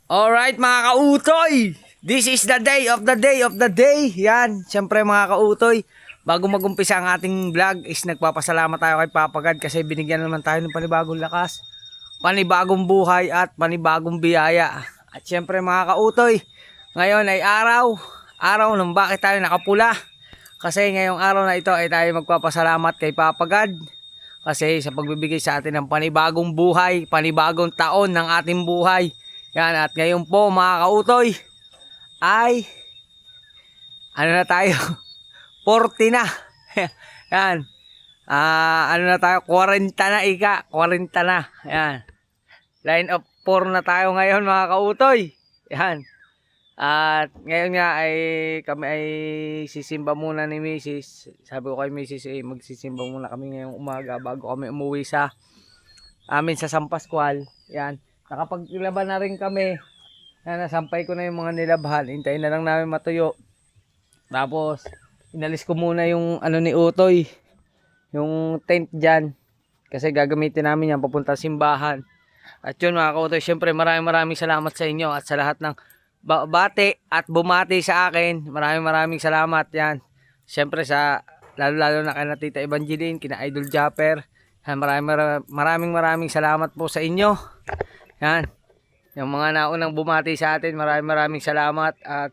Alright mga kautoy, this is the day of the day of the day. Yan, syempre mga kautoy, bago magumpisa ang ating vlog is nagpapasalamat tayo kay Papa God kasi binigyan naman tayo ng panibagong lakas, panibagong buhay at panibagong biyaya. At syempre mga kautoy, ngayon ay araw ng bakit tayo nakapula. Kasi ngayong araw na ito ay tayo magpapasalamat kay Papa God kasi sa pagbibigay sa atin ng panibagong buhay, panibagong taon ng ating buhay. Yan, at ngayon po mga kautoy ay ano na tayo 40 na. Yan, ano na tayo, 40 na 40 na. Yan, line of 4 na tayo ngayon mga kautoy. Yan, at ngayon nga ay kami ay sisimba muna ni Mrs. Sabi ko kay Mrs. magsisimba muna kami ngayong umaga bago kami umuwi sa amin sa San Pascual. Yan, nakapaglaban na rin kami. Nasampay ko na yung mga nilabhan. Hintayin na lang namin matuyo. Tapos inalis ko muna yung ano ni Utoy, yung tent dyan, kasi gagamitin namin yan papunta simbahan. At yun mga kautoy, syempre maraming salamat sa inyo at sa lahat ng bate at bumati sa akin. Maraming salamat yan. Syempre sa lalo na kay Tita Evangeline, kina Idol Japper. Maraming salamat po sa inyo. Yan, yung mga naunang bumati sa atin, maraming salamat. At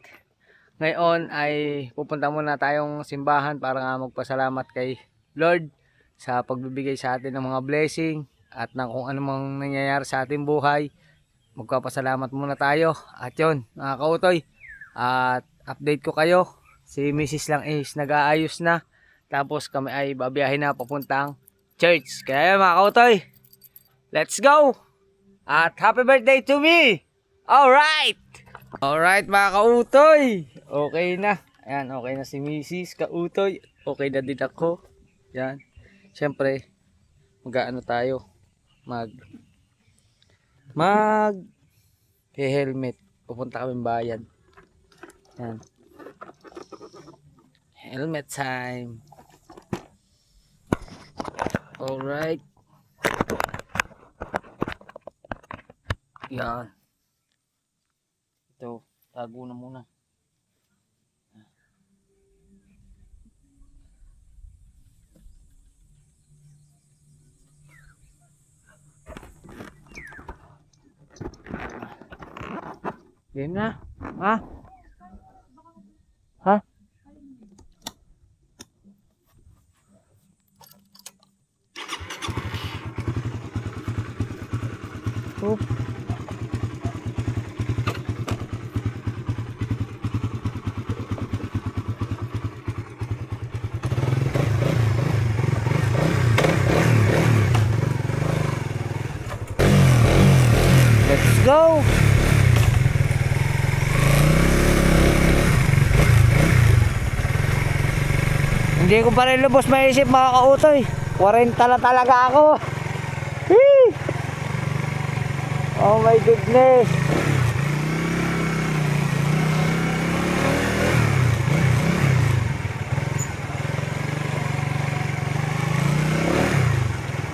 ngayon ay pupunta muna tayong simbahan para nga magpasalamat kay Lord sa pagbibigay sa atin ng mga blessing at ng kung anumang nangyayari sa ating buhay. Magpapasalamat muna tayo. At yun mga kautoy, at update ko kayo, si Mrs. lang is nag-aayos na, tapos kami ay babiyahin na papuntang church. Kaya mga kautoy, let's go! At happy birthday to me! Alright mga kautoy, okay na. Ayan, okay na si Mrs. Kautoy, okay na din ako. Yan, syempre mag-ano tayo, mag helmet, pupunta kami bayan. Yan, helmet time. Alright, yan, ito tago na muna. Game na. Ha? Ha? Oh. Let's go. Hindi ko pa rin lubos maisip mga kautoy, 40 na talaga ako. Hee! Oh my goodness.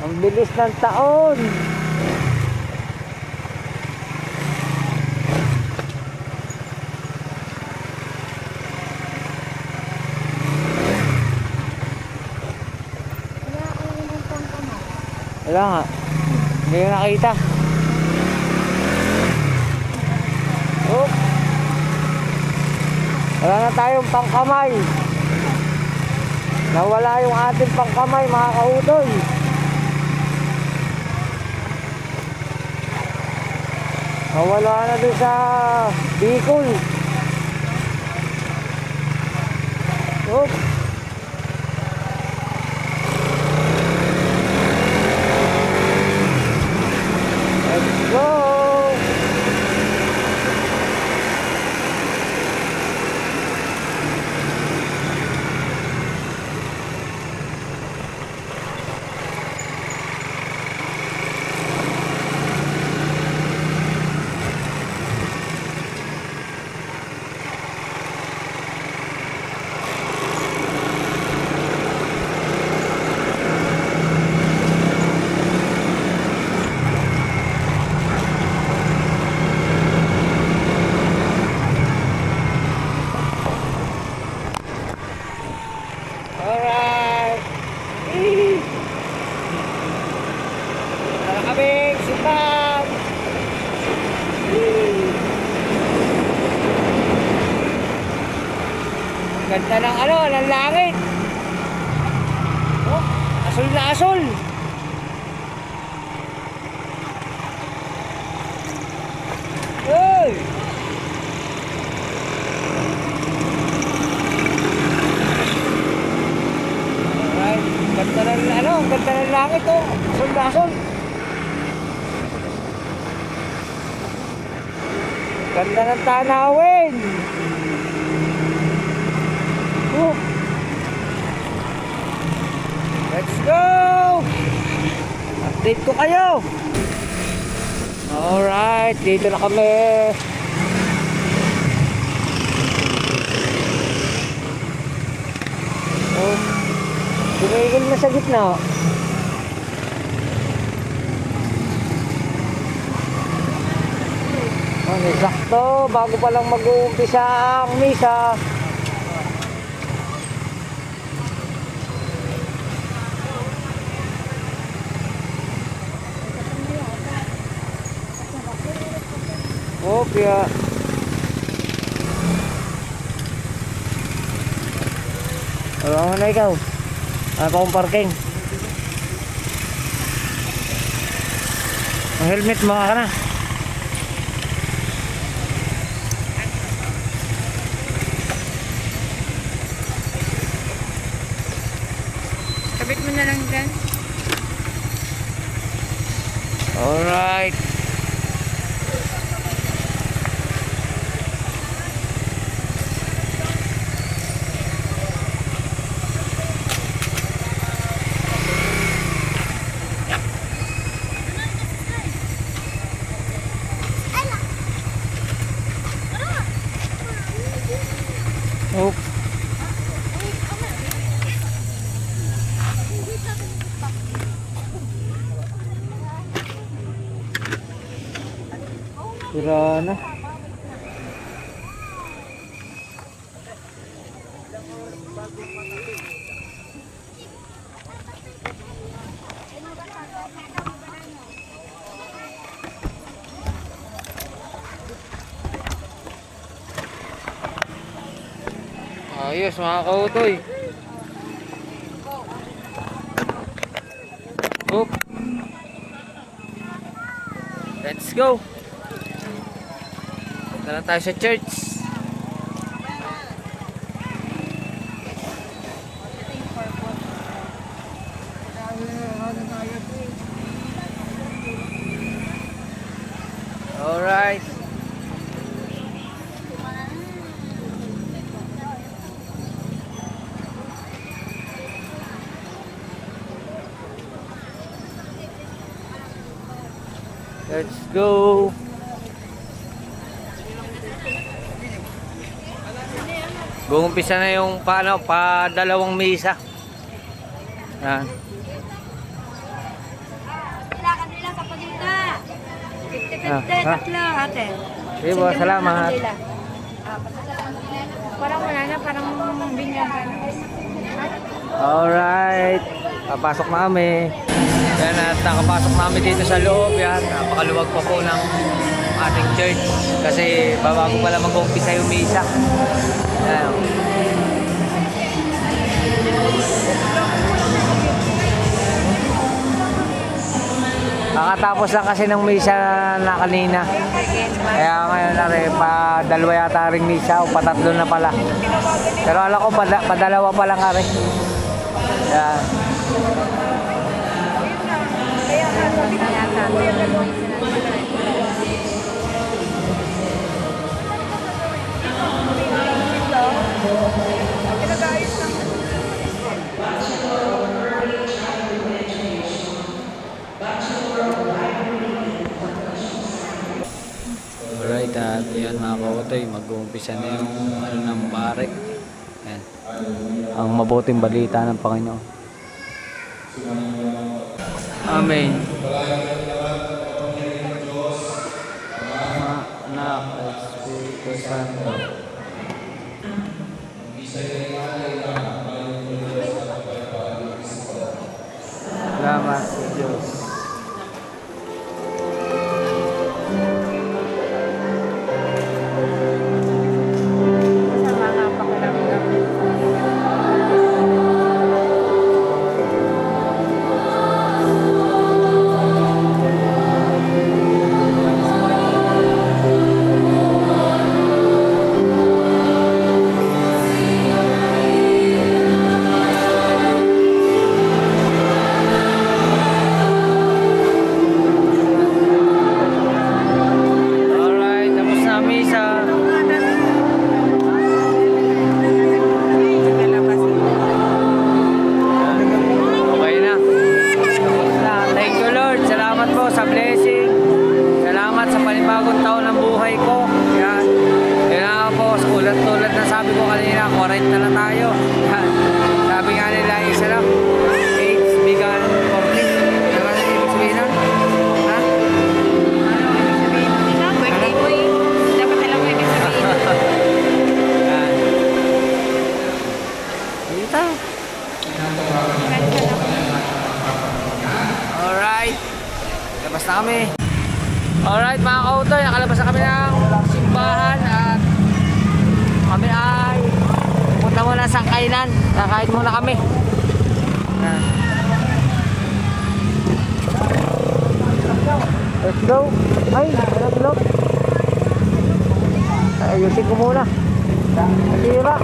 Ang bilis ng taon. Wala nga, hindi ko nakita. Oh. Wala na tayong pangkamay. Nawala yung ating pangkamay mga kautoy. Nawala na doon sa Bicol. Oh. Let's go! Ganda ng ano, ng langit. Oh, asul na asul. Hey! Alright, ganda ng ano, ganda ng langit oh. Asul na asul. Ganda ng tanawin. Oh. Let's go! Update ko kayo. Alright, dito na kami. Oh, tumigil na sa gitna. Oh, sakto, bago pa lang mag-uumpisa ang misa. Kopya. Ano na ikaw? Ano pa kong parking? Ang helmet mo ka na. Kabit mo na lang dyan. Alright. Oh. Sira na. Ayos mga kautoy. Oop. Let's go. Punta na tayo sa church. Alright. Let's go. Gumpisa na yung dalawang misa. Yan. Kailangan nila sa pagkita. 50-50, tatlo, ate. Sige po, salamat. Parang wala na, parang binyan ka na. Alright. Papasok na kami. Yan at nakapasok namin dito sa loob. Yan, napakaluwag pa po ng ating church. Kasi babago pala mag-umpisa yung misa. Yan. Nakatapos lang kasi ng misa na kanina. Kaya ngayon na rin, dalawa yata rin misa o patatlo na pala. Pero alam ko, padalawa pa lang rin. Yan. Alright, at yan mga kautoy, mag-uumpisa na yung ng barek. Yan. Ang mabuting balita ng Panginoon. Amen. Anak, Espiritu Santo. Salamat sa Diyos. Masama nga pakiramdam. sabi ko kanina, 40 na tayo. Sabi nga nila, isa lang. Age, bigan, 40. Ano ba ibig sabihin nun? Ha? Ano, ibig sabihin mo nila? Birthday mo eh. Dapat alam mo ibig sabihin. Yan. Dito. Alright. Labas na kami. Alright mga kautoy, nakalabas na kami ng simbahan at kami ay punta muna sa kainan. Kakain muna kami. Yan. Let's go. Ay, hello. Ayusin ko muna. Nasira.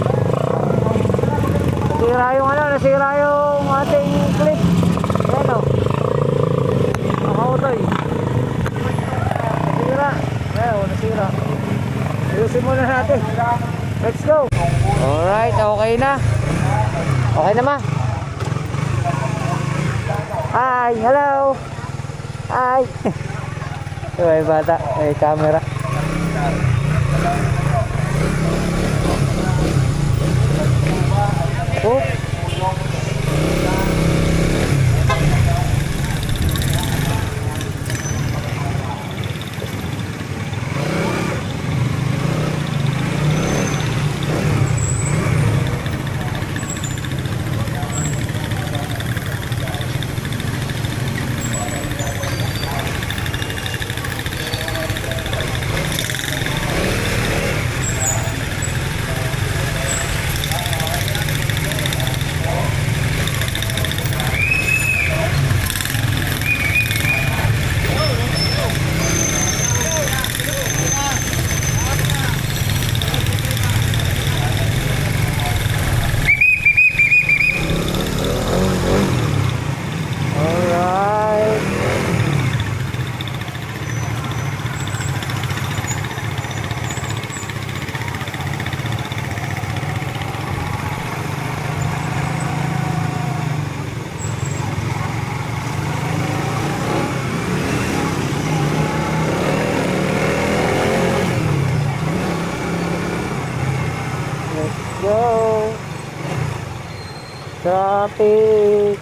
Nasira yung ating clip. Ayan o. Nakautoy. Nasira. Ayusin muna natin. Let's go. Alright, okay na. Okay na ma. Hi, hello. Hi. May bata, may camera. Oh. Go. Traffic.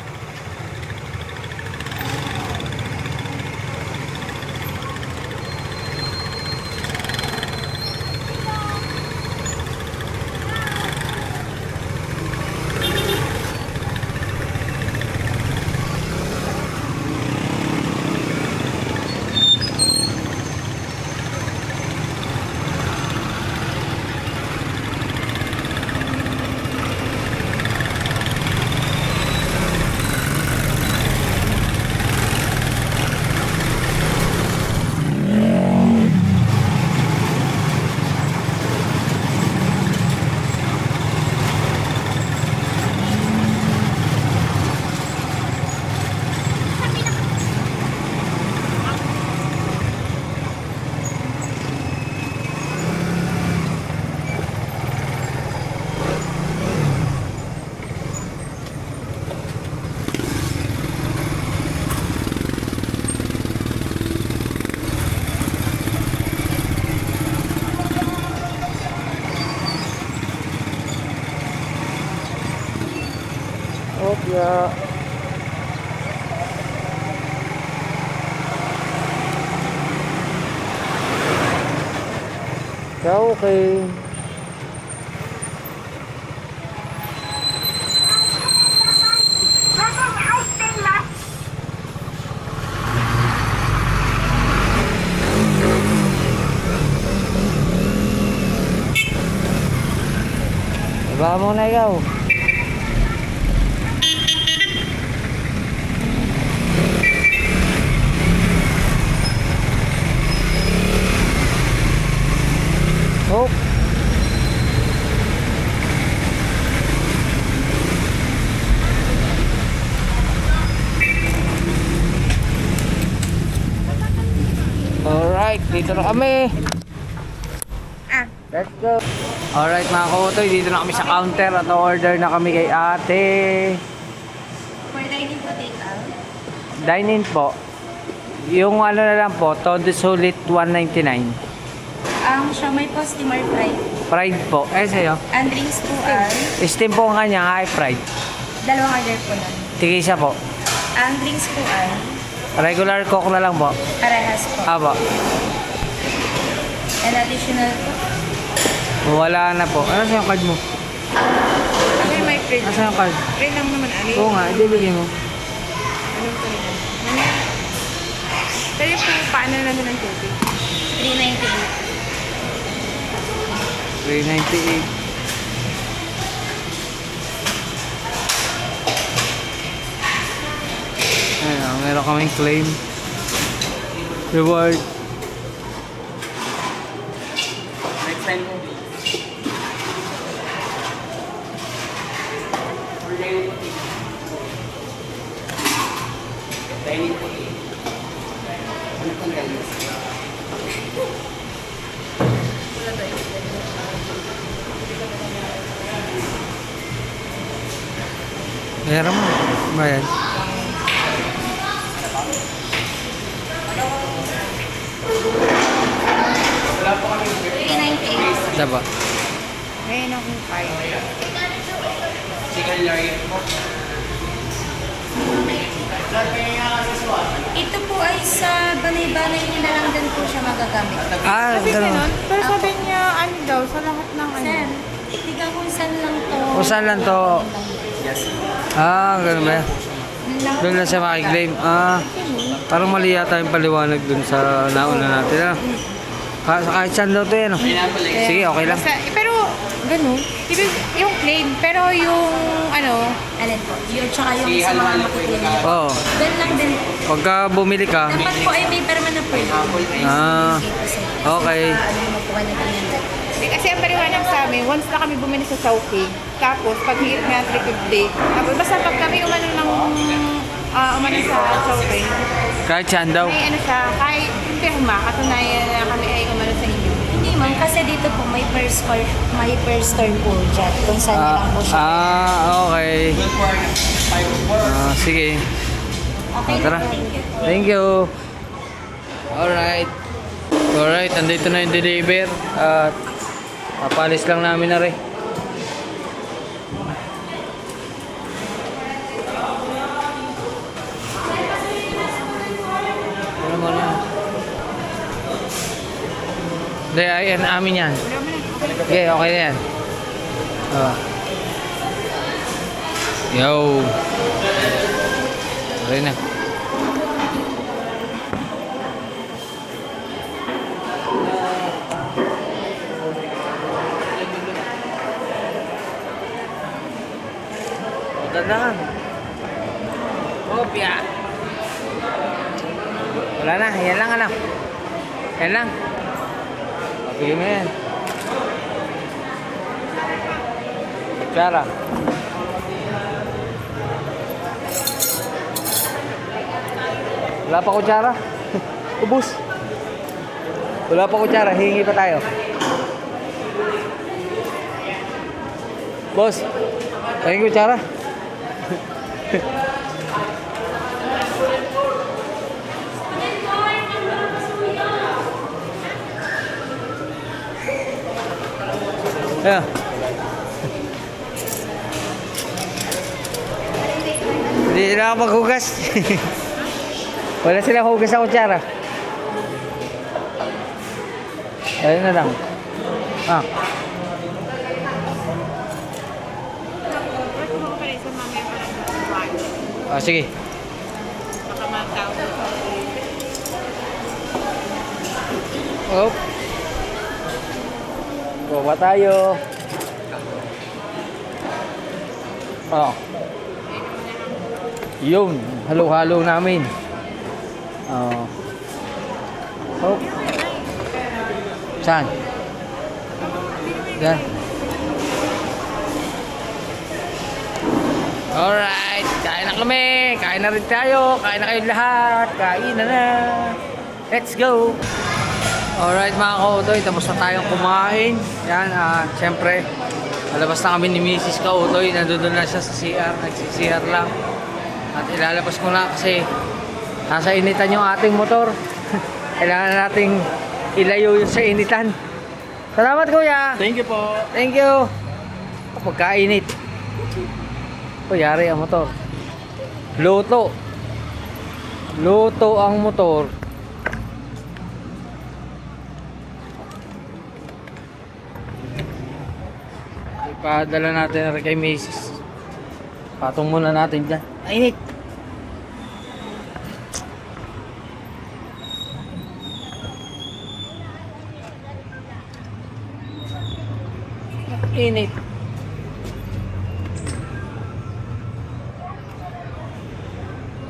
Yeah. Yeah, okay. Baba muna ikaw. Oh. Alright, dito na kami. Let's go. Alright mga kautoy, dito na kami sa counter at order na kami kay ate. For dining po, tita. Dine-in po. Yung ano na lang po, todo sulit 199. Ang siomay po, steamer fried. Fried po. Eh, sa'yo? And drinks po ay Steam po ang kanya, ay fried. dalawang order po nun. Tigisa po. Ang drinks po ay Regular coke na lang po. parehas po. Aba. And additional po. Wala na po. Ano sa'yo card mo? Ano yung may friend? Ano sa'yo card? Friend lang naman, Ali. Oo nga, ibibigay mo. Anong friend? Pero yung paano na ng tubig? 398. 398. Ayan, meron kaming claim. Reward. Next time po. Dining po. Ano pang dining? Meron mo. Bayan. Diba? Ngayon akong 5. Ito po ay sa banay-banay nila lang din po siya magagamit. Ah, Sabi ganun. ganun? Pero sabi niya, ano daw, sa lahat ng ano. Sir, tiga kung saan lang to. Kung saan lang to? Ah, ganun ba? Doon lang siya makiklaim. Ah, parang mali yata yung paliwanag doon sa nauna natin. Ah. Kahit saan daw to yan. Oh. Sige, okay lang. Basta, pero, ganun. Yung claim, pero yung, ano, Alin po? Yung tsaka yung sa mga makiklaim niya. Oo. Doon lang din. Pagka bumili ka, Dapat po ay may perma na po. Ah, okay. Ano mo po kayo na kasi ang paliwanag sa amin, once na kami bumili sa Chowking, tapos pag hihirap na 350, tapos basta pag kami umano ng umano sa Chowking, kahit saan daw. may ano siya, kahit pirma, katunayan na kami ay umano sa inyo. Hindi ma'am, kasi dito po may per store po dyan. Kung saan niya lang po siya. Okay. Sige. Okay Tara. na po. Thank you. Thank you. Alright. Alright, andito na yung deliver. At papalis lang namin na rin. Ano mo na? Hindi, ayan, amin yan. Okay, okay na yan. Yo. Okay na. Ganda. Kopya. Wala na, yan lang anak. Yan lang. Pagpili mo yan. Kutsara. Wala pa kutsara. Ubus. Wala pa kutsara, hihingi pa tayo. Boss, pahingi kutsara. Yeah. Hindi sila ako maghugas. Wala sila hugas sa kutsara. Ayun na lang. Ah. Ba't mo ko pala sa mamaya pa lang ng Ah, sige. baka matawag sa Oh. Kuha tayo. Oh. Yun, halo-halo namin. Oh. Oh. Saan? Yan. Alright, kain na kami. Kain na rin tayo. Kain na kayong lahat. Kain na. Let's go. Alright mga kautoy, tapos na tayong kumain. Yan, syempre, malabas na kami ni Mrs. Kautoy. Nandun na siya sa CR, nagsi-CR lang. At ilalabas ko na kasi nasa initan yung ating motor. Kailangan nating ilayo yun sa initan. Salamat kuya. Thank you po. Thank you. Pagkainit. O, yari ang motor. Luto. Luto ang motor. Ipadala natin na rin kay Macy's. Patong muna natin dyan. Init. Init.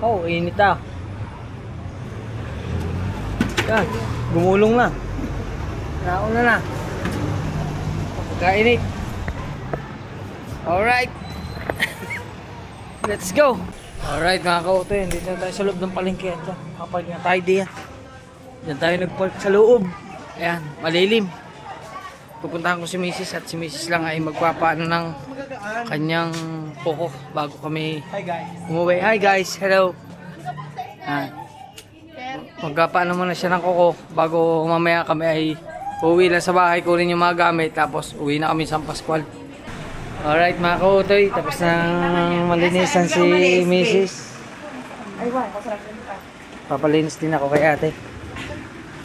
Oh, init ah. Yan, gumulong na. Nauna na. Pagkainit. Alright. Let's go. Alright mga kautoy, dito na tayo sa loob ng palengke. Kapag na tayo diyan. Diyan tayo nagpark sa loob. Ayan, malilim. Pupuntahan ko si Mrs. at si Mrs. lang ay magpapaano ng kanyang kuko bago kami umuwi. Hi guys, hello. Magpapaano muna siya ng kuko bago mamaya kami ay uwi lang sa bahay, kunin yung mga gamit tapos uwi na kami sa Pascual. Alright mga kautoy, tapos na malinisan si Mrs. Papalinis din ako kay ate.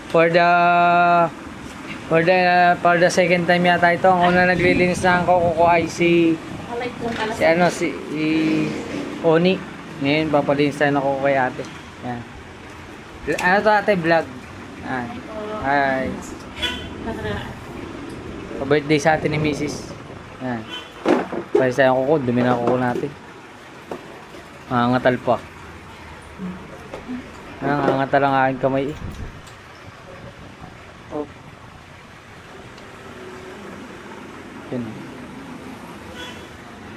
For the second time yata ito. Ang una naglilinis ng kuko ko ay si Oni. Ngayon papalinis tayo ng kuko kay ate. Yan. Ano to ate? Vlog. Yan. Hi. Pa-birthday sa atin ni Mrs. Yan. Palis tayo ng kuko. Dumi na kuko natin. Mangangatal pa. Nangangatal ang aking kamay eh. Oh. Yun.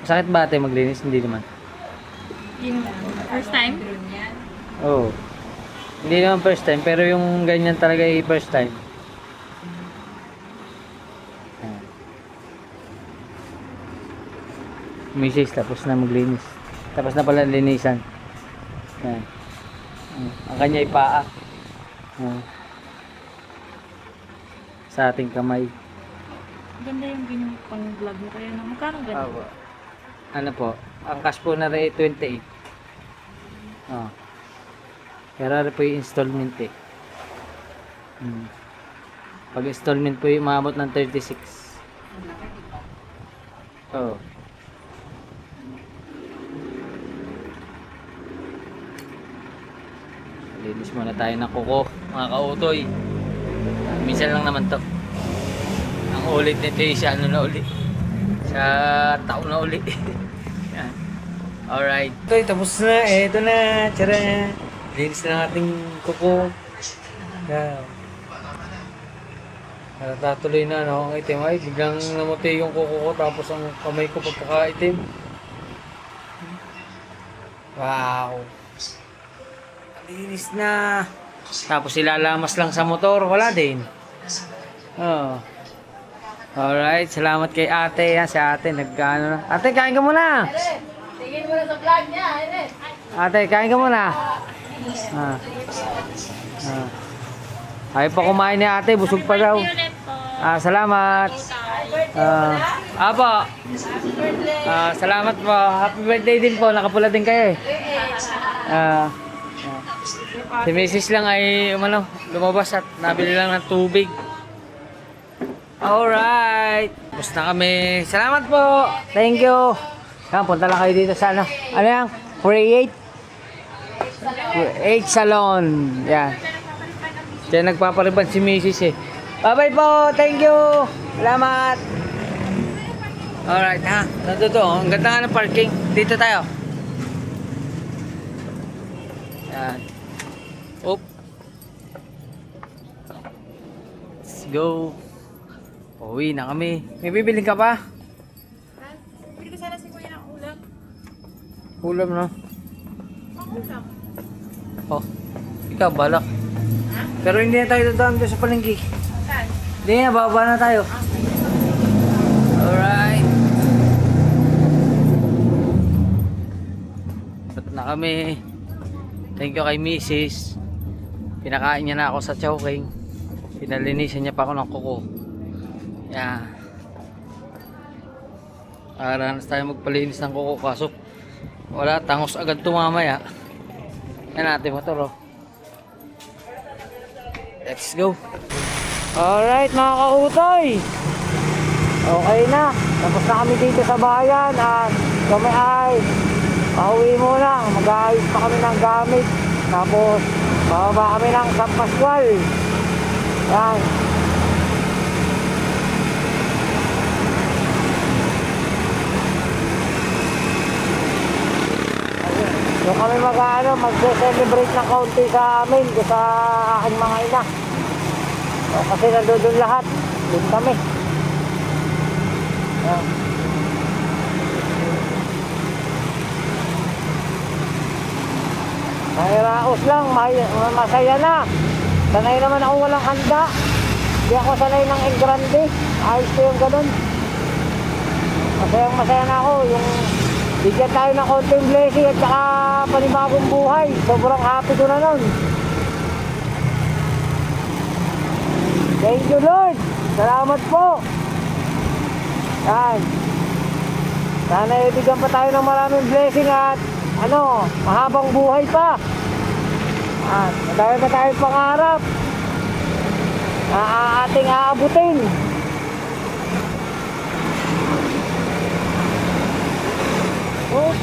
Masakit ba ate maglinis? Hindi naman. First time? Oo. Oh. Hindi naman first time, pero yung ganyan talaga ay first time. Ayan. Misis, tapos na maglinis. Tapos na pala linisan. Ayan. Ang kanya ay paa. Ayan. Sa ating kamay. Ganda yung ganyan pang vlog mo kaya na. Magkano ganda? Opo. Ano po? Ang cash po na rin 28. Oh. Pero rin po yung installment eh. Pag installment po yung maabot ng 36. Oh. Linis muna tayo ng kuko, mga kautoy. Minsan lang naman to. Ang ulit nito yung sa ano na ulit. Sa taon na ulit. Yan. Alright. Ito, tapos na. Ito na. Tara. Linis na ating kuko. Yan. Natatuloy na no, ang itim. Ay, biglang namuti yung kuko ko tapos ang kamay ko pagkakaitim. Wow. Linis na. Tapos ilalamas lang sa motor. Wala din. Oh. Alright, salamat kay ate. Yan, si ate nagkano na. Ate, kain ka muna. Tingin mo na sa vlog niya. Ate, kain ka muna. Ayaw pa kumain ni ate, busog pa daw. Salamat. Apo. Salamat po. Happy birthday din po. Nakapula din kayo eh. Si Mrs. lang ay lumabas at nabili lang ng tubig. Alright. Tapos na kami. Salamat po. Thank you. Yan, punta lang kayo dito sa ano. Ano yan? Create Salon. Yan. Diyan nagpapariban si Mrs. eh. Bye-bye po. Thank you. Salamat. Alright ha. Nandito. Ang ganda nga ng parking. Dito tayo. Yan. Oop. Let's go. Uwi na kami. May bibiling ka pa? Bili ko sana si Kuya ng ulam. Ulam na. Ulam. Oh. Ikaw, balak. Pero hindi na tayo dadaan doon sa palengke. Saan? Hindi na, bababa na tayo. Alright. Ito na kami. Thank you kay Mrs. Pinakain niya na ako sa Chowking. Pinalinisan niya pa ako ng kuko. Yan. Aranas tayo magpalinis ng kuko kaso wala, tangos agad tumamaya. Yan natin motor oh. Let's go. Alright mga kautoy, okay na, tapos na kami dito sa bayan at kami ay pauwi muna. Mag-aayos pa kami ng gamit, tapos bababa kami ng San Pascual. Yan. Doon kami mag-celebrate ng kaunti sa amin, sa aking mga ina. O, kasi nandun lahat, doon kami. Yan. Mahiraos lang, masaya na. Sanay naman ako walang handa. Hindi ako sanay ng El Grande. Ayos ko yung ganun. Masaya na ako, yung bigyan tayo ng konting blessing at saka panibagong buhay. Sobrang happy ko na nun. Thank you Lord. Salamat po. Yan. Sana ibigyan pa tayo ng maraming blessing at mahabang buhay pa. At madami pa tayong pangarap na ating aabutin. Oh.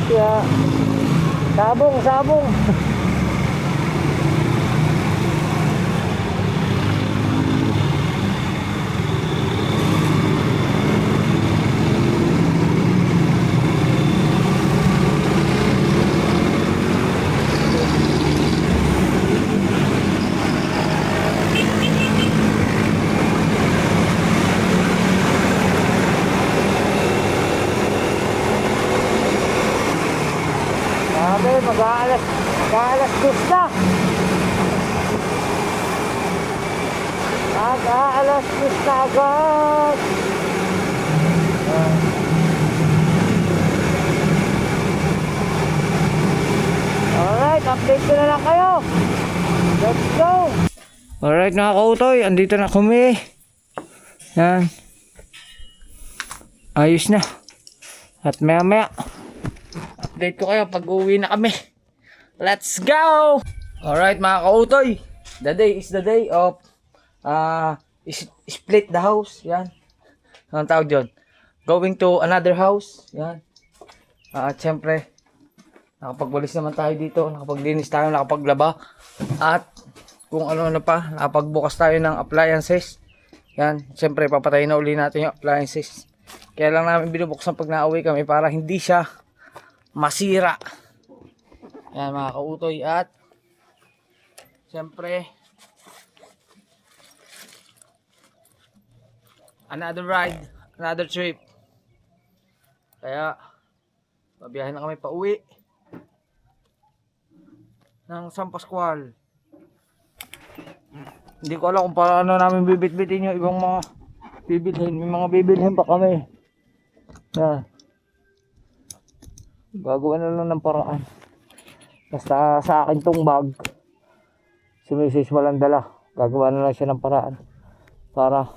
Ya. Sabong. Mag-aalas 2 na. Mag-aalas 2 na agad. Alright, update ko na lang kayo. Let's go. Alright mga kautoy, andito na kami. Yan. Ayos na. At maya update ko kayo pag uwi na kami. Let's go! Alright mga kautoy, the day is the day of split the house. Yan. Anong tawag dyan? Going to another house. Yan. At syempre, nakapagwalis naman tayo dito, nakapaglinis tayo, nakapaglaba. At kung ano na pa, nakapagbukas tayo ng appliances. Yan. Syempre, papatayin na uli natin yung appliances. Kaya lang namin binubuksan pag nauwi kami para hindi siya masira. Yan mga kautoy. At siyempre another ride, another trip. Kaya babiyahin na kami pa uwi ng San Pascual. Hindi ko alam kung paano namin bibit-bitin yung ibang mga bibilhin. May mga bibilhin pa kami. Yan. Gagawa na lang ng paraan. Basta sa akin tong bag, si Mrs. walang dala. Gagawa na lang siya ng paraan para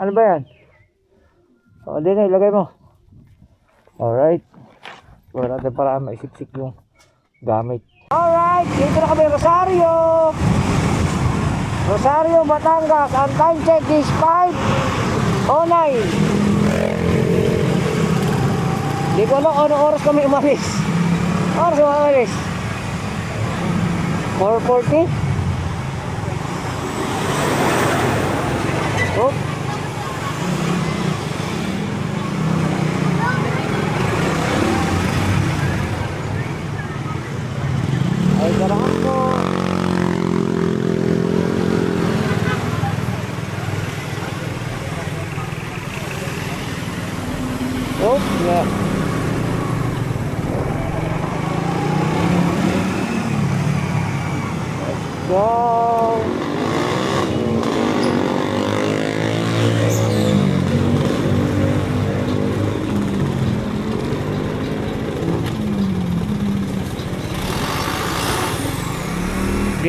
ano ba yan? O din na, ilagay mo. Alright. Wala natin paraan maisip-sip yung gamit. Alright, dito na kami Rosario, Batangas. Ang time check is 5:09. Hindi ko alam ano oras kami umalis. Oras umalis 4:40. Oh. Ay, karahan ko. Oh, yeah.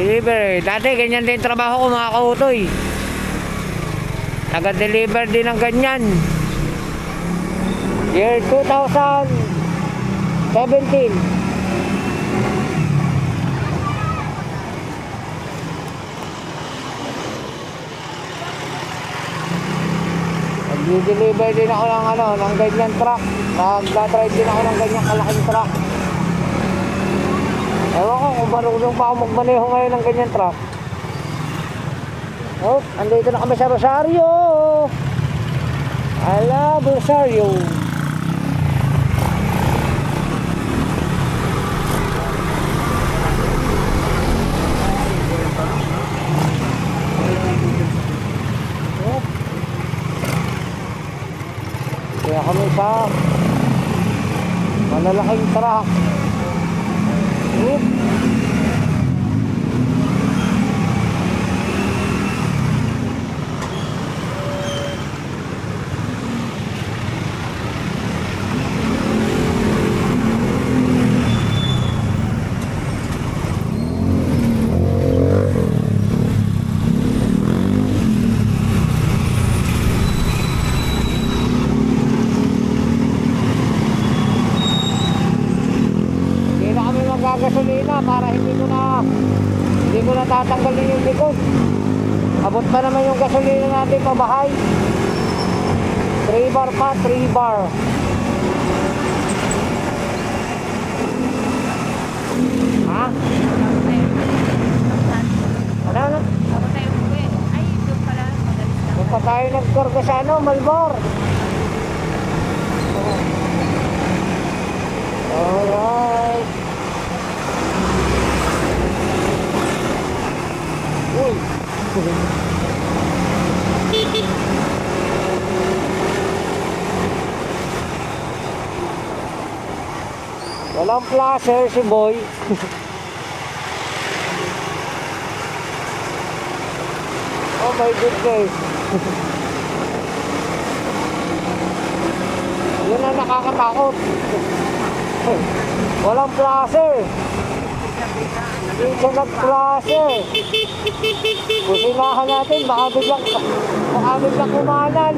Delivery. Dati ganyan din trabaho ko mga kautoy. Taga-deliver din ng ganyan. Year 2017. Nag-deliver din ako ng ng ganyan truck. Nag-drive din ako ng ganyan kalaking truck. Ewan ko kung marunong pa ako magmaneho ngayon ng ganyan truck. Oh, andito na kami sa Rosario. I love Rosario. Oh. Kaya kami sa malalaking truck. Oh. Gasolina para hindi ko na tatanggalin yung likod. Abot pa naman yung gasolina natin pabahay. 3 bar pa, 3 bar. Ha? Ano? Ako tayo uwi. Ay, doon pala. Magalis na. Doon pa tayo nagkarga sa Malbor. Alright. Uy. Walang placer si Boy. Oh my goodness. Yun ang nakakatakot. Walang placer. Hindi siya nag-placer. Kusinahan natin, baka biglang kumanan.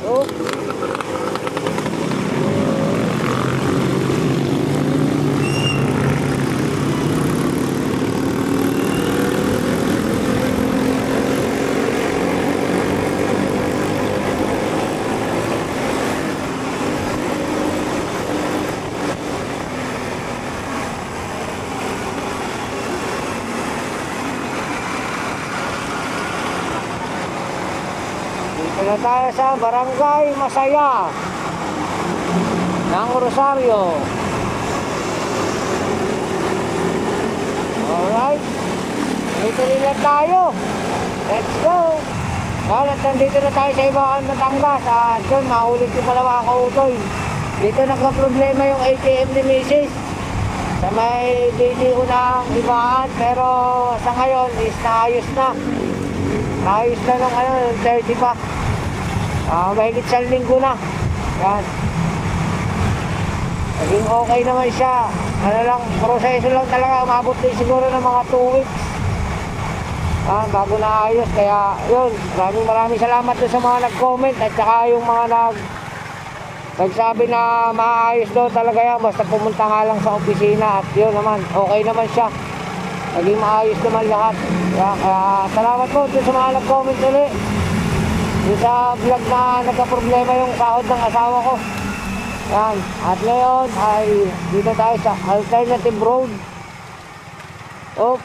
Oh. Dito na tayo sa Barangay Masaya ng Rosario. Alright. Dito rin na tayo. Let's go. At nandito na tayo sa Ibakan, Batangas. At yun, mahulit ko pala mga kautoy. Dito nagka-problema yung ATM ni Mrs. Sa may DDO ng Ibakan. Pero sa ngayon is naayos na. Naayos na nung 30 pa. Mahigit sa linggo na. Yan. Naging okay naman siya. Proseso lang talaga. Umabot din siguro ng mga 2 weeks. Bago naayos. Kaya yun, maraming salamat doon sa mga nag-comment. At saka yung mga nagsabi na maayos daw talaga yan. Basta pumunta nga lang sa opisina. At yun naman, okay naman siya. Naging maayos naman lahat. Kaya salamat po doon sa mga nag-comment ulit. Yung sa vlog na nagka-problema yung sahod ng asawa ko. Yan. At ngayon ay dito tayo sa alternative road. Oh.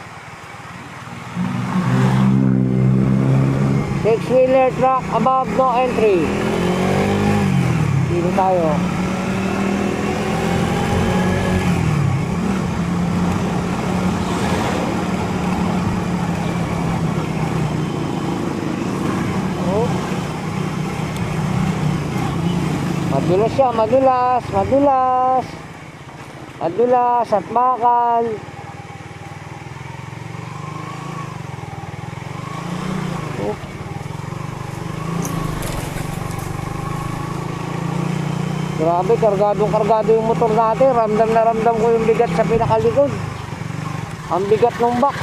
6-wheeler truck above no entry. Dito tayo. Madulas siya, madulas at bakal. Grabe, kargado yung motor natin. Ramdam na ramdam ko yung bigat sa pinakalikod. Ang bigat ng box.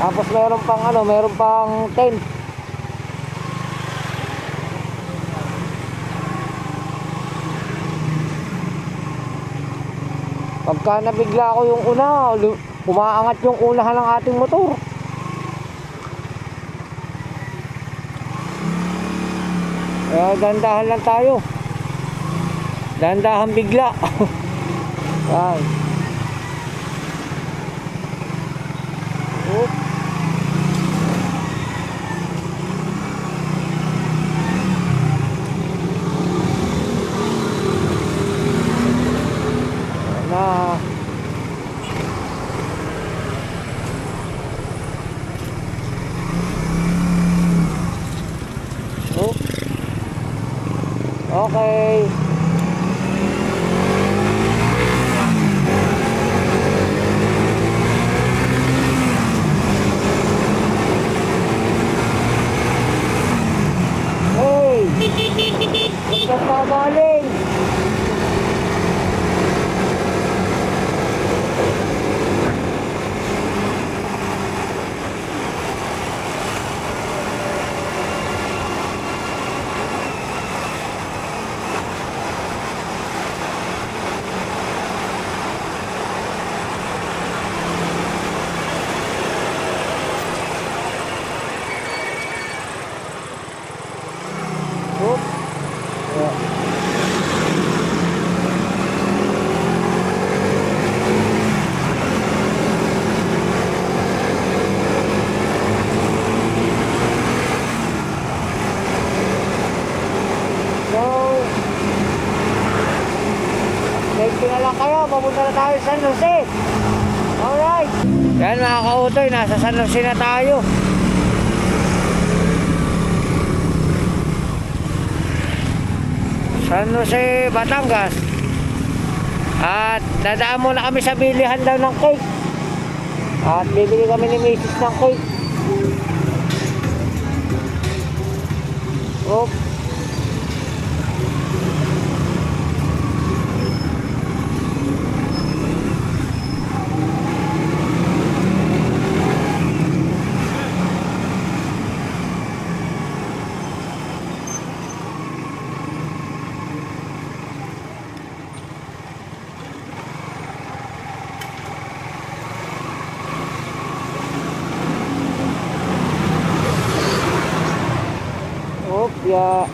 Tapos meron pang tent. Pagka nabigla ko yung una, umaangat yung unahan ng ating motor. Kaya dandahan lang tayo. Dandahan bigla. Yan. Oop. Na. Oop. Okay. Pagkakamaling. Papunta na tayo sa San Jose. Alright. Yan mga kautoy, nasa San Jose na tayo. San Jose, Batangas. At dadaan muna kami sa bilihan daw ng cake. At bibili kami ni Mrs. ng cake. Oh. Ya.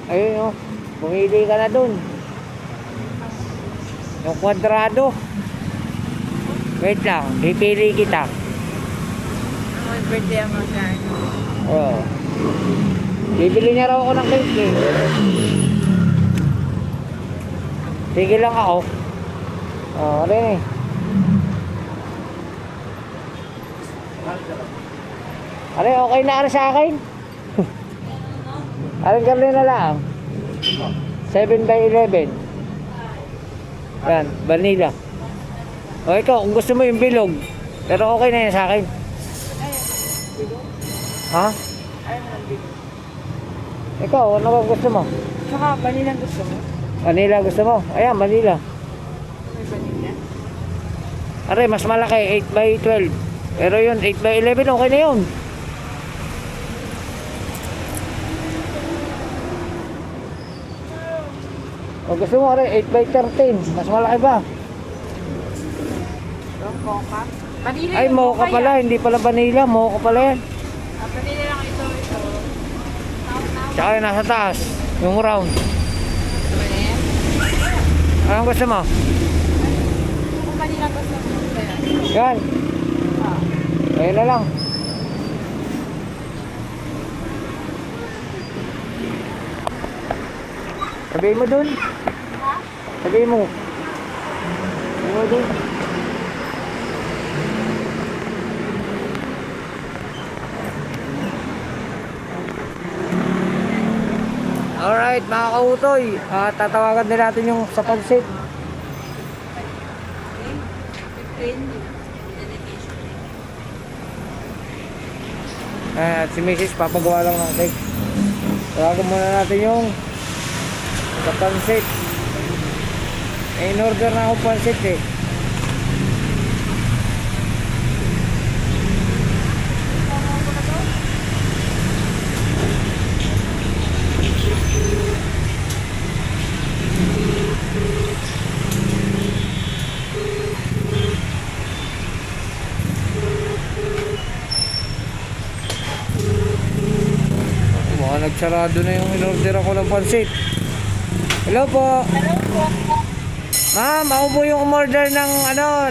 Ayun oh, pumili ka na dun. Yung kwadrado. Wait lang, pipili kita. Ang birthday ang magkano. Oo. Bibili niya raw ako ng cake eh. Sige lang ako. Oo, rin eh. Are, okay na ara sa akin? Aring karne na lang. 7x11. Yan, vanilla. O ikaw, kung gusto mo yung bilog, pero okay na yan sa akin. Ha? Ikaw, ano ba gusto mo? Tsaka vanilla gusto mo? Vanilla gusto mo? Ayan, vanilla. May vanilla? Are, mas malaki, 8x12. Pero yun, 8x11, okay na yun. O gusto mo, are, 8x13. Mas malaki ba? Mocha? Vanilla Ay, yung mocha pala, yan. hindi pala vanilla, mocha pala yan. Vanilla lang ito. Tsaka yung nasa taas, yung round. Anong gusto mo? Kung vanilla gusto mo. Yan. Ayun na lang. Sabihin mo dun. Sabihin mo. Sabihin mo dun. Alright mga kautoy, tatawagan din natin yung sa pansit. At si Mrs. papagawa lang ng cake. Tawagan muna natin yung sa pansit. In-order na ako pansit eh. Nagsarado na yung in-order ako ng pansit. Hello po. Hello po. Ma'am, ako po yung umorder ng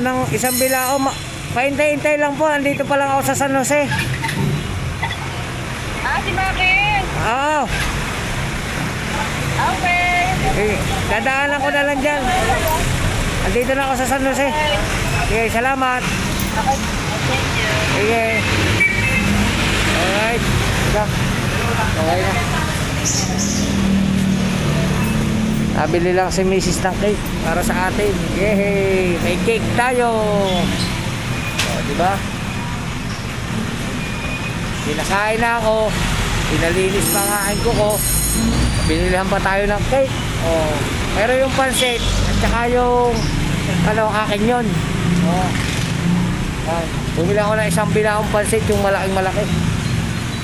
ng isang bilao. Paintay-intay lang po. Andito pa lang ako sa San Jose. Si Bakit? Oo. Okay. Dadaanan ko na lang dyan. Andito na ako sa San Jose. Sige, salamat. Sige. Alright. Okay na. Nabili lang si Mrs. ng cake para sa atin. Yehey! May cake tayo! O, diba? Pinakain na ako. Pinalinis pa nga ang kuko. Binilihan pa tayo ng cake. O, pero yung pansit at saka yung akin yun. O, bumili ako ng isang bilaong pansit, yung malaking malaki.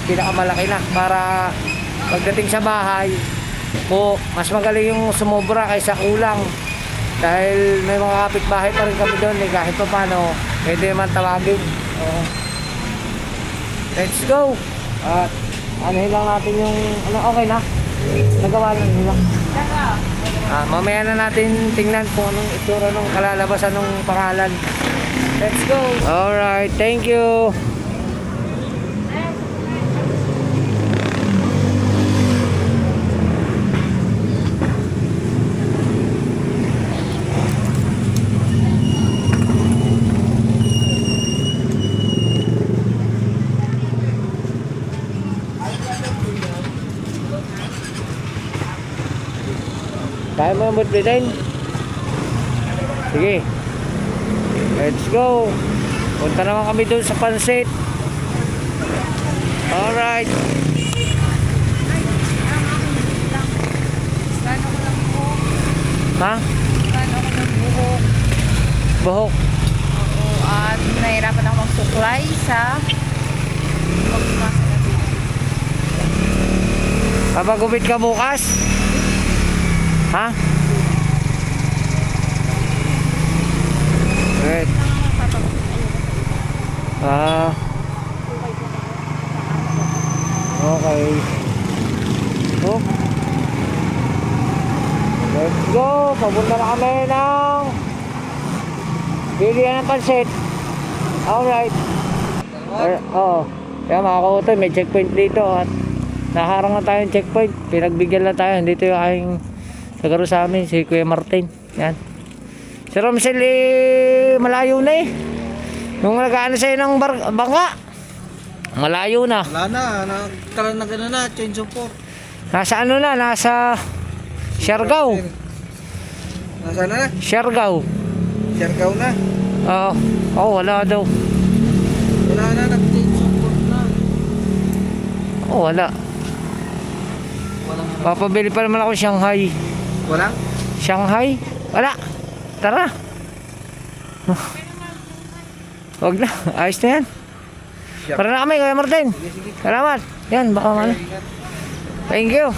Pinakamalaki na para pagdating sa bahay mas magaling yung sumobra kaysa kulang dahil may mga kapitbahay pa rin kami doon kahit pa paano pwede naman tawagin. Let's go at anuhin lang natin yung okay na nagawa lang nila. Mamaya na natin tingnan kung anong itsura ng kalalabasan ng pangalan. Let's go. Alright, thank you. Kaya mo yung design? Sige. Let's go. Punta naman kami doon sa pansit. Alright. Ha? Buhok. Buhok. Oo, at nahirapan ako magsuklay sa Papagupit ka bukas? Ha? Right. Okay. Oh. Let's go. Papunta na kami ng bilihan ng pansit. Alright. Oo. Kaya mga kautoy, may checkpoint dito at naharang na tayong checkpoint. Pinagbigyan lang tayo. Dito yung aking sagaro sa amin, si Kuya Martin. Yan. Si Romsel malayo na eh. Nung nag-ano sa'yo ng bangka, malayo na. Wala na, nagkaroon na gano'n na, change of port. Nasa nasa Siargao. Nasaan na? Siargao. Siargao na. Wala daw. Wala na, nag-change of port na. Wala. Papabili pa naman ako Shanghai. Walang? Shanghai? Wala. Tara. Wag na. Ayos na yan. Para na kami, Kuya Martin. Salamat. Yan, baka ano. Thank you.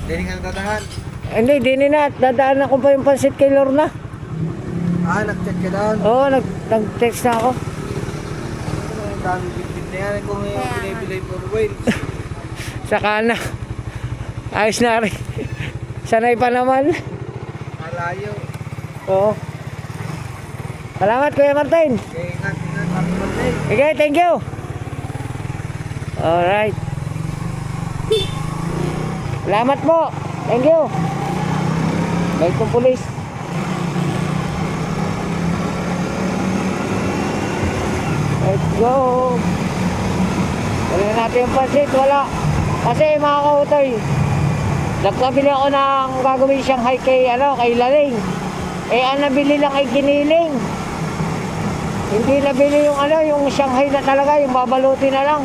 Hindi nga tatahan. Hindi, di na. Dadaan ako pa yung pansit kay Lorna. Nag-check ka doon. Oo, nag-text na ako. Ang dami bitbit na yan kung may pinay-pilay for whales. Saka na. Ayos na rin. Sanay pa naman. Malayo. Oo. Salamat, Kuya Martin. Okay, ingat. Happy birthday. Okay, thank you. Alright. Salamat po. Thank you. Bait kong pulis. Let's go. Wala natin yung pansit. Wala. Kasi mga kautoy, Nagpabili ako ng gagawin Shanghai kay Laling. Eh, ang nabili lang ay giniling. Hindi nabili yung Shanghai na talaga, yung babaluti na lang.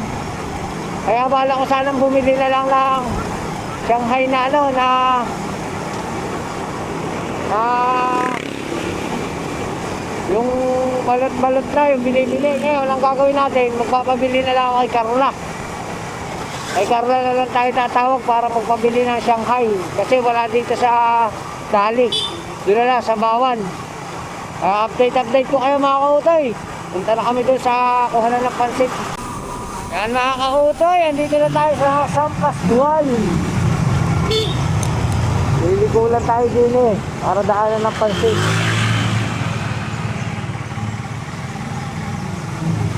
Kaya bala ko sanang bumili na lang ng Shanghai na yung balot-balot na yung binibili. Ngayon, ang gagawin natin, magpapabili na lang ako kay Carla. Kay Carla na lang tayo tatawag para magpabili ng Shanghai. Kasi wala dito sa Dali. Doon na lang, sa Bawan. Update ko kayo mga kautoy. Punta na kami doon sa kuhanan ng pansit. Yan mga kautoy, andito na tayo sa Sampas Dual. Liligo lang tayo din para daanan ng pansit.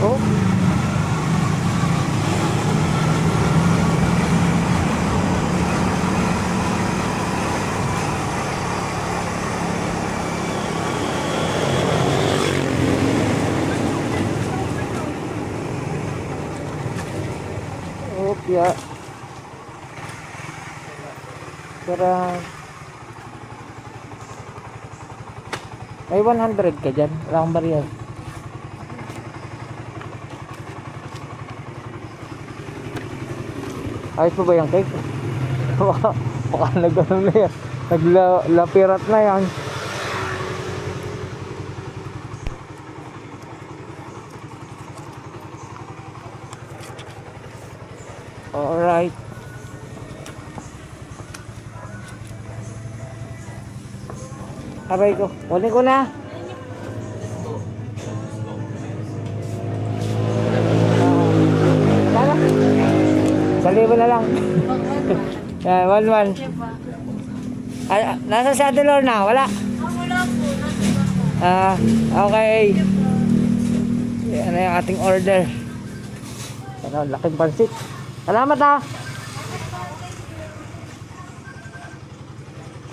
Oh. Ya. Pero may 100 ka dyan. Wala akong barya. Ayos pa ba yung cake? Baka nag-ano na yan. Naglapirat na yan. Alright. Aray ko. Kunin ko na. Sana? 1,000 na lang. Yan, 1,1. Nasa sa Adelor na? Wala? Wala po. Okay. Yan na yung ating order. Ano, laking pansit. Salamat ha.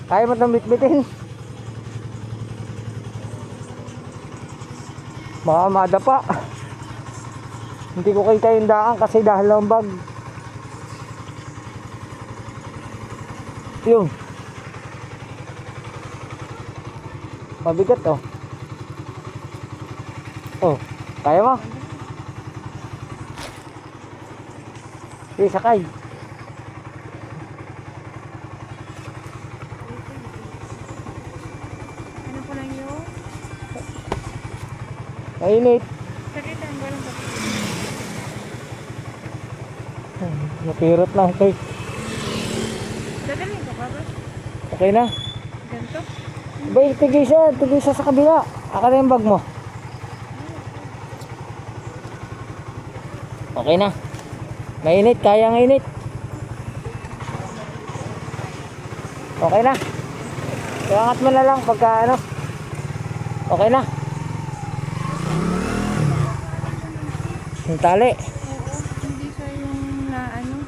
Kaya mo itong bitbitin. Baka madapa. Hindi ko kita yung daan kasi dahil lang bag. Yung mabigat oh. Oh, kaya mo? Sige, sakay. Ano po lang yun? Mainit. Sakit ang galang po. Napirot lang kay. Dadalhin ko ba ba? Okay na. Ganito? Bay, tigisa sa kabila. Aka na yung bag mo. Okay na. Mainit, kayang init. Okay na. Iangat mo na lang pagka ano. Okay na. Yung tali. Oo, hindi siya yung na ano.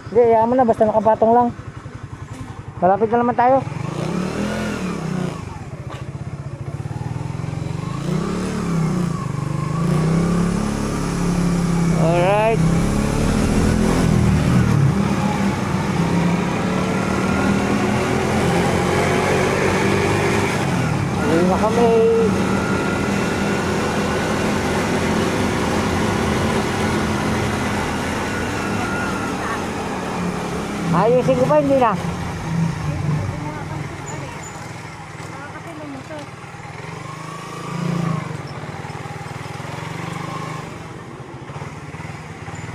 Hindi, iyan mo na. Basta nakapatong lang. Malapit na naman tayo. Alright. Ayun na kami. Ayusin ko pa, hindi na. Nakakapilo mo to.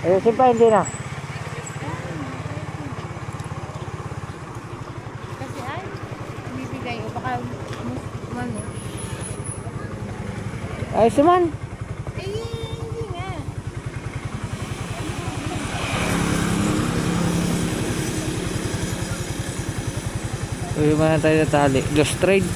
Ayusin pa, hindi na. Kasi ay, bibigay o baka ano. Ayos naman. Eh, hindi nga. Uy, mana tayo na tali. Just trade.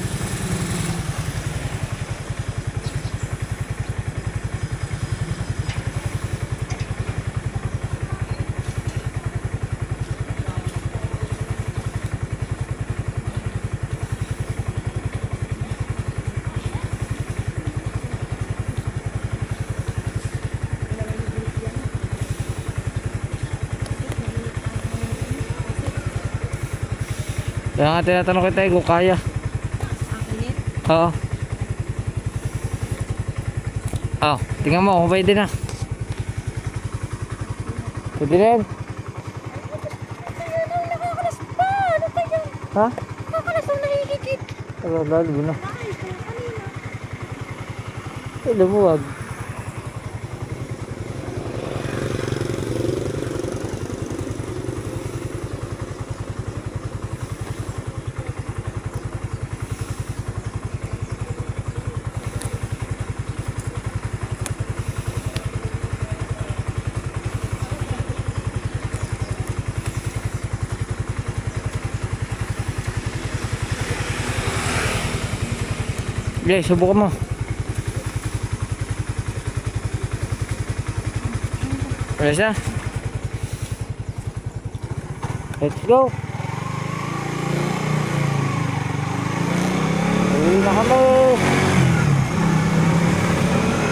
Kaya nga tinatanong kita kung kaya. Oo. Oh, tingnan mo kung pwede na. Pwede na yan. Nakakalas pa! Ano tayo? Ha? Nakakalas na nahihigit. Lalo na. Ay, lumuwag. Okay, subukan mo. Ayos na. Let's go. Uwi na kami.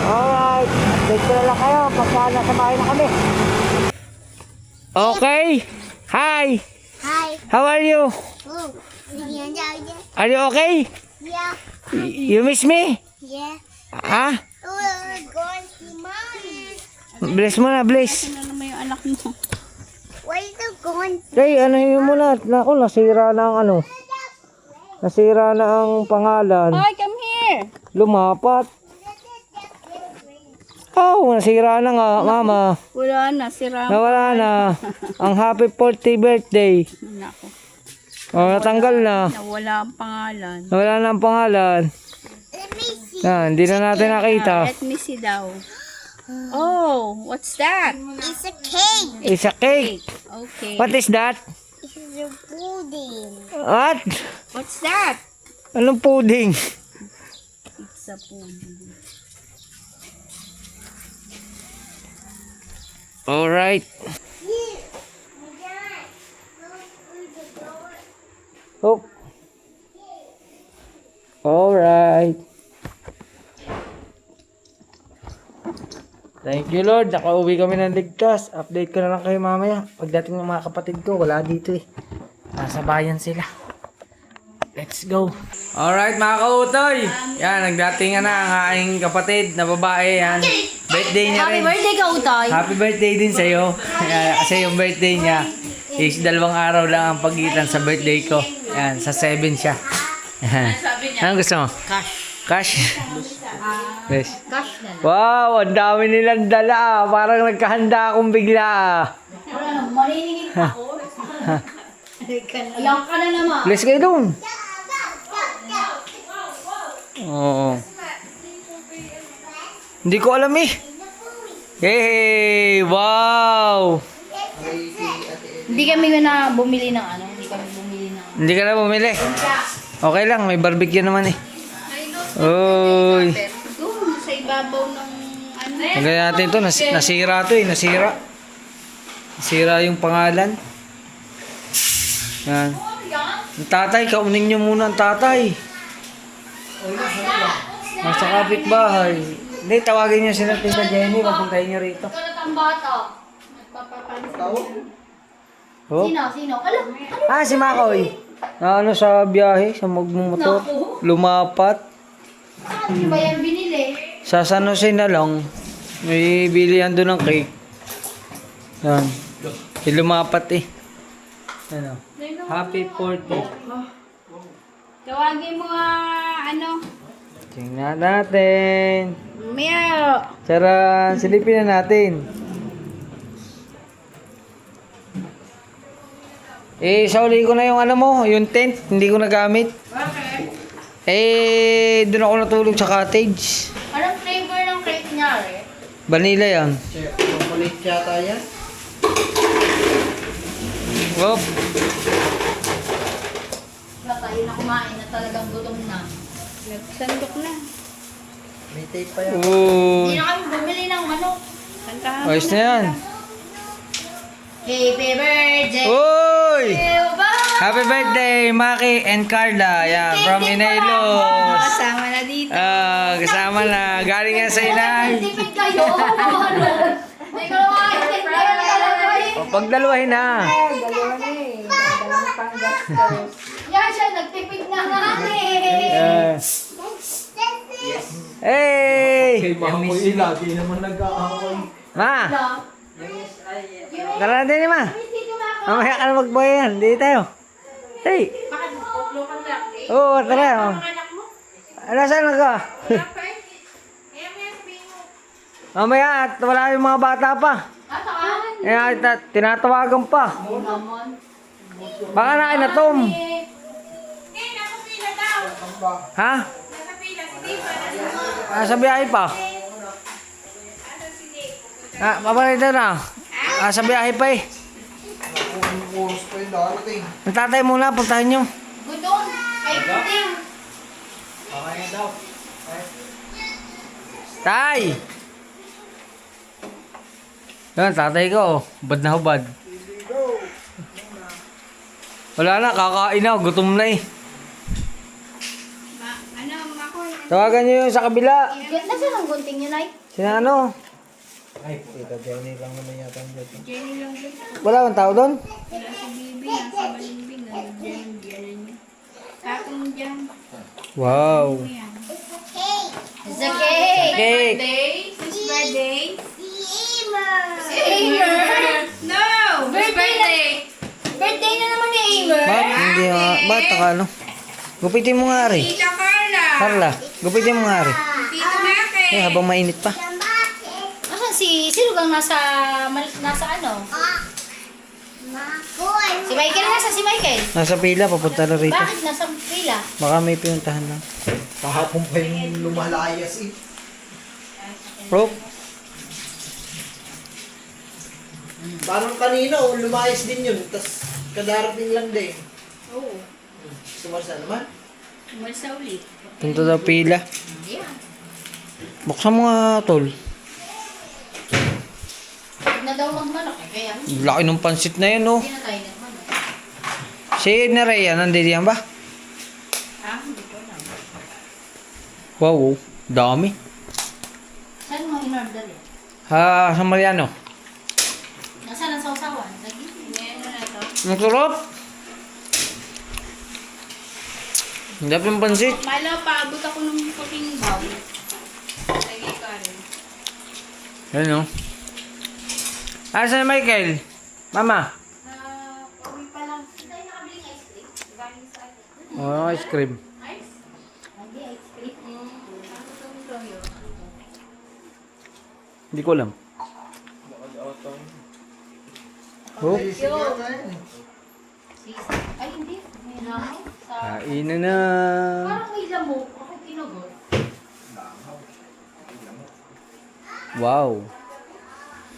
Alright. Update ko na lang kayo pagka nasa bahay na kami. Okay. Hi. Hi. How are you? Oh. Yeah. Are you okay? Yeah. You miss me? Yeah. Ah? Oh, going to mommy. Bless mo na, bless. Ano naman yung anak mo? Where are you going? Hey, ano yun muna? Naku, nasira na ang ano. Nasira na ang pangalan. Hi, come here! Lumapat. Oh, nasira na nga, mama. Wala na, sira. Nawala na. Ang happy 40th birthday. Nako. Oh, natanggal na. Nawala ang pangalan. Nawala na ang pangalan. Let me see. Hindi na natin nakita. Let me see daw. Oh, what's that? It's a cake. It's a cake. Okay. What is that? It's a pudding. What? What's that? Anong pudding? It's a pudding. Alright. Oh. Alright. Thank you Lord. Nakauwi kami ng ligtas. Update ko na lang kayo mamaya. Pagdating ng mga kapatid ko, wala dito eh. Nasa bayan sila. Let's go. Alright mga kautoy. Yan, nagdatingan na ang aking kapatid na babae. Yan. Birthday niya rin. birthday ka, Utoy. Happy birthday din sa'yo. Yan, kasi yung birthday niya is 2 araw lang ang pagitan sa birthday ko. Yan, sa 7 siya. Yan. Anong gusto mo? Cash. Cash? Yes. Cash na. Wow, ang dami nilang dala ah. Parang nagkahanda akong bigla ah. Wala na, maniningin ako. Ayan ka na naman. Bless kayo dun. Oo. Hindi ko alam eh. Hey, wow. Hindi kami na bumili ng ano. Hindi kami bumili ng Hindi ka na bumili. Okay lang, may barbecue naman eh. Uy. doon sa ibabaw ng ano. Tagay natin ito. Nasira ito eh. Nasira. Nasira yung pangalan. Yan. Ang tatay, kaunin nyo muna ang tatay. Nasa kapitbahay. Hindi, tawagin nyo sila Tita Jenny. Papuntahin nyo rito. Ikaw na tang bata. Nagpapapansin. Oh. Sino? Alam. Ah, si Makoy. Na ano sa biyahe, sa magmumotor. Lumapat. Saan ba yan binili? Sa San Jose na lang. May bilihan doon ng cake. Yan. Lumapat eh. Ano? Happy 40th. Tawagin mo ano. Tingnan natin. Meow. Tara, silipin na natin. Sauli ko na yung ano mo, yung tent, hindi ko nagamit. Doon ako natulog sa cottage. Anong flavor ng cake niya, Vanilla yan. Chocolate yata yan. Wop. Tayo na kumain na talagang gutom na. Nagsandok na. May tape pa yan. Uy. Hindi na kami bumili ng ano. Kantahan. Ayos na yan. Happy birthday Uy! to you. Happy birthday, Maki and Carla. Yan, from Inailos. Kasama na dito. Kasama na. Galing yan sa inay. Tipid kayo. Hindi ko naman. Pagdalawahin na. Dalawa na eh. Dalawang panggastos. Kaya siya nagtipid na nga eh. Hey! Mamoy lagi naman nag-aaway. Ma! Tara na din eh, ma. Mamaya ka na magbayan. Hindi tayo. Hey! Bakit upload ka lang? Oo, tara. Oh. Anak mo? Ano saan ka? Mamaya at wala yung mga bata pa. Eh, tinatawagan pa. Baka na na Tom. Ha? Nasa biyahe pa. Papalit na. Nasa biyahe pa eh. Oras pa yung darating. Ang tatay muna, puntahan nyo. Gudon. Ay, puting. Okay daw. Tay! Yan, tatay ko. Bad na hubad. Wala na, kakain na. Gutom na eh. Tawagan nyo yung sa kabila. Nasaan ang gunting yun, ay? Sina ano? Ay, tita Jenny lang naman yata ang dito. Wala bang tao doon? Wow. It's a cake. Cake. Whose birthday? Aimer. No! Whose birthday? Birthday na naman ni Aimer. Ba't hindi nga? Ba't ka ano? Gupitin mo nga rin. Tita Carla! Carla, gupitin mo nga rin. Tito Maki! Eh, habang mainit pa. Nasaan si Silugang nasa ano? Si Michael nasa si Michael. Nasa pila, papunta na rito. Bakit nasa pila? Baka may pinuntahan lang. Kahapon pa yung lumalayas eh. Bro, Parang kanina, lumayas din yun. Tapos kadarating lang din. Oo. Sumarsa naman. Umalis na ulit. punta daw pila. Yeah. Buksan mo nga, tol. Huwag na daw magmanok eh. Kaya Laki ng pansit na yan, oh. hindi na tayo nagmanok. Si Nerea, nandito yan ba? Ah, hindi ko alam. Wow, oh. Dami. Saan mo in-order yan? Ha, sa Mariano. Nasaan ang sausawan? Ano na ito? Ang sarap. Ang dami ng pansit. Malo, paabot ako ng puting bowl. Lagi ka rin. Yan, oh. Asan na Michael? Mama. Uwi pa lang. Tayo nakabiling ice cream. Galing sa akin. Oh, ice cream. Ice? Hindi, ice cream. Ano itong toyo? Hindi ko alam. Oh, Ay, hindi. May lamok. kain na na. Parang may lamok. Ako kinugot. Wow.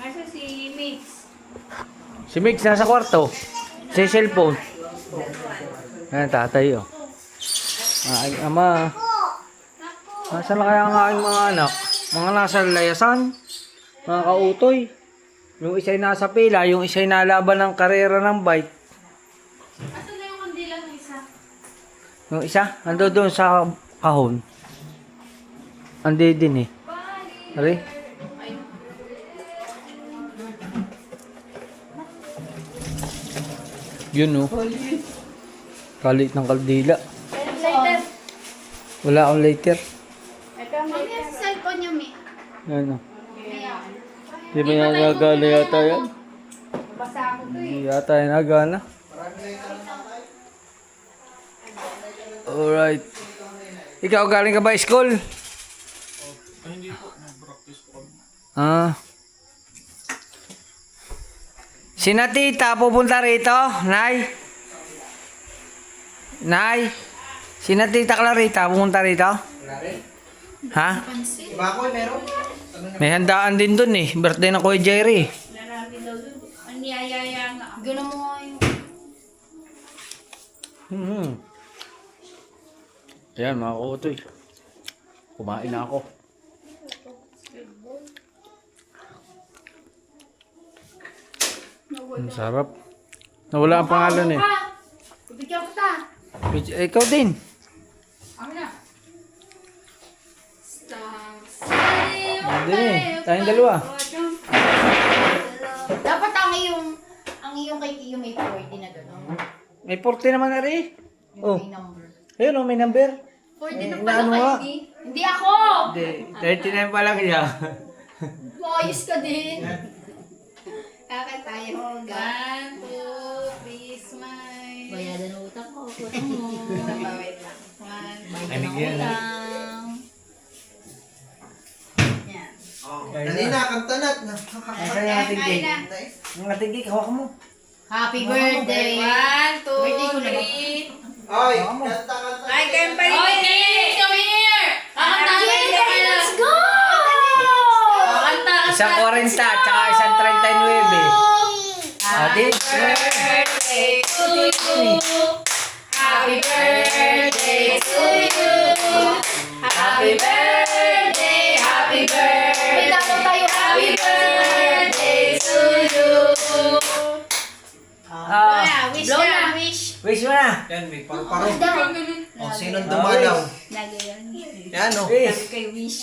Asa si Mix? Si Mix nasa kwarto. Sa cellphone. Ayan, tatay, oh. Ay, ama. Nasaan na kaya ang aking mga anak? Mga nasa layasan. Mga kautoy. Yung isa'y nasa pila, yung isa'y nalaban ng karera ng bike. Asa na yung kandila ng isa? Yung isa, ando doon sa kahon. Andi din eh. Ari? Yun, oh. Kalit ng kaldila. Later. Wala akong later. Ito ang Ano yung cellphone niyo, Mi? Ano? Kaya. Di ba yung nagagana yata yan? basa ako to eh. Hindi yata yung nagana. Alright. Ikaw galing ka ba school? Hindi po, nag-practice po kami. Ah. Sina tita pupunta rito, Nay? Nay? Sina tita Clarita pupunta rito? Ha? Iba ako eh, meron. May handaan din dun eh. Birthday ng Kuya Jerry. Narami daw dun. Ang niyayaya nga. Gano'n mo nga yung... Ayan mga kutoy. Kumain na ako. Ang sarap. Nawala ang pangalan eh. Bigyan ko ta. Ikaw din. Ako na. Stars. Hindi eh. Tayong dalawa. Dapat ang iyong kay Iyo may 40 na gano'n. May 40 naman na rin. Oh. May number. Ayun oh, may number. 40 na Eh, pala ano kayo, nga? di? Hindi ako! Hindi, 39 pa lang siya. Ayos ka din. Kakanta tayo. 1, 2, 3, smile. Bayadan ng utang ko. Utang mo. Wait lang. 1, bayadan ng yan, utang. Yan. Kanina, kanta na. Nasaan yung ating cake? Yung ating cake, hawak mo. Happy birthday! 1, 2, Birthday ko na ba? 3. Ay, kanta. Ay, kayo pa rin. Oy, Kate! Come here! Kakantahan Kate, tayo. let's go! Kakanta ka Isang 40 tsaka isang 39. Happy birthday to you. Happy birthday to you. Happy birthday, happy birthday. Happy birthday to you. Wish Blow na, wish. Wish mo na. Yan, may paru-paro. O, sinong dumalaw? Yan, o. Wish. Kay wish.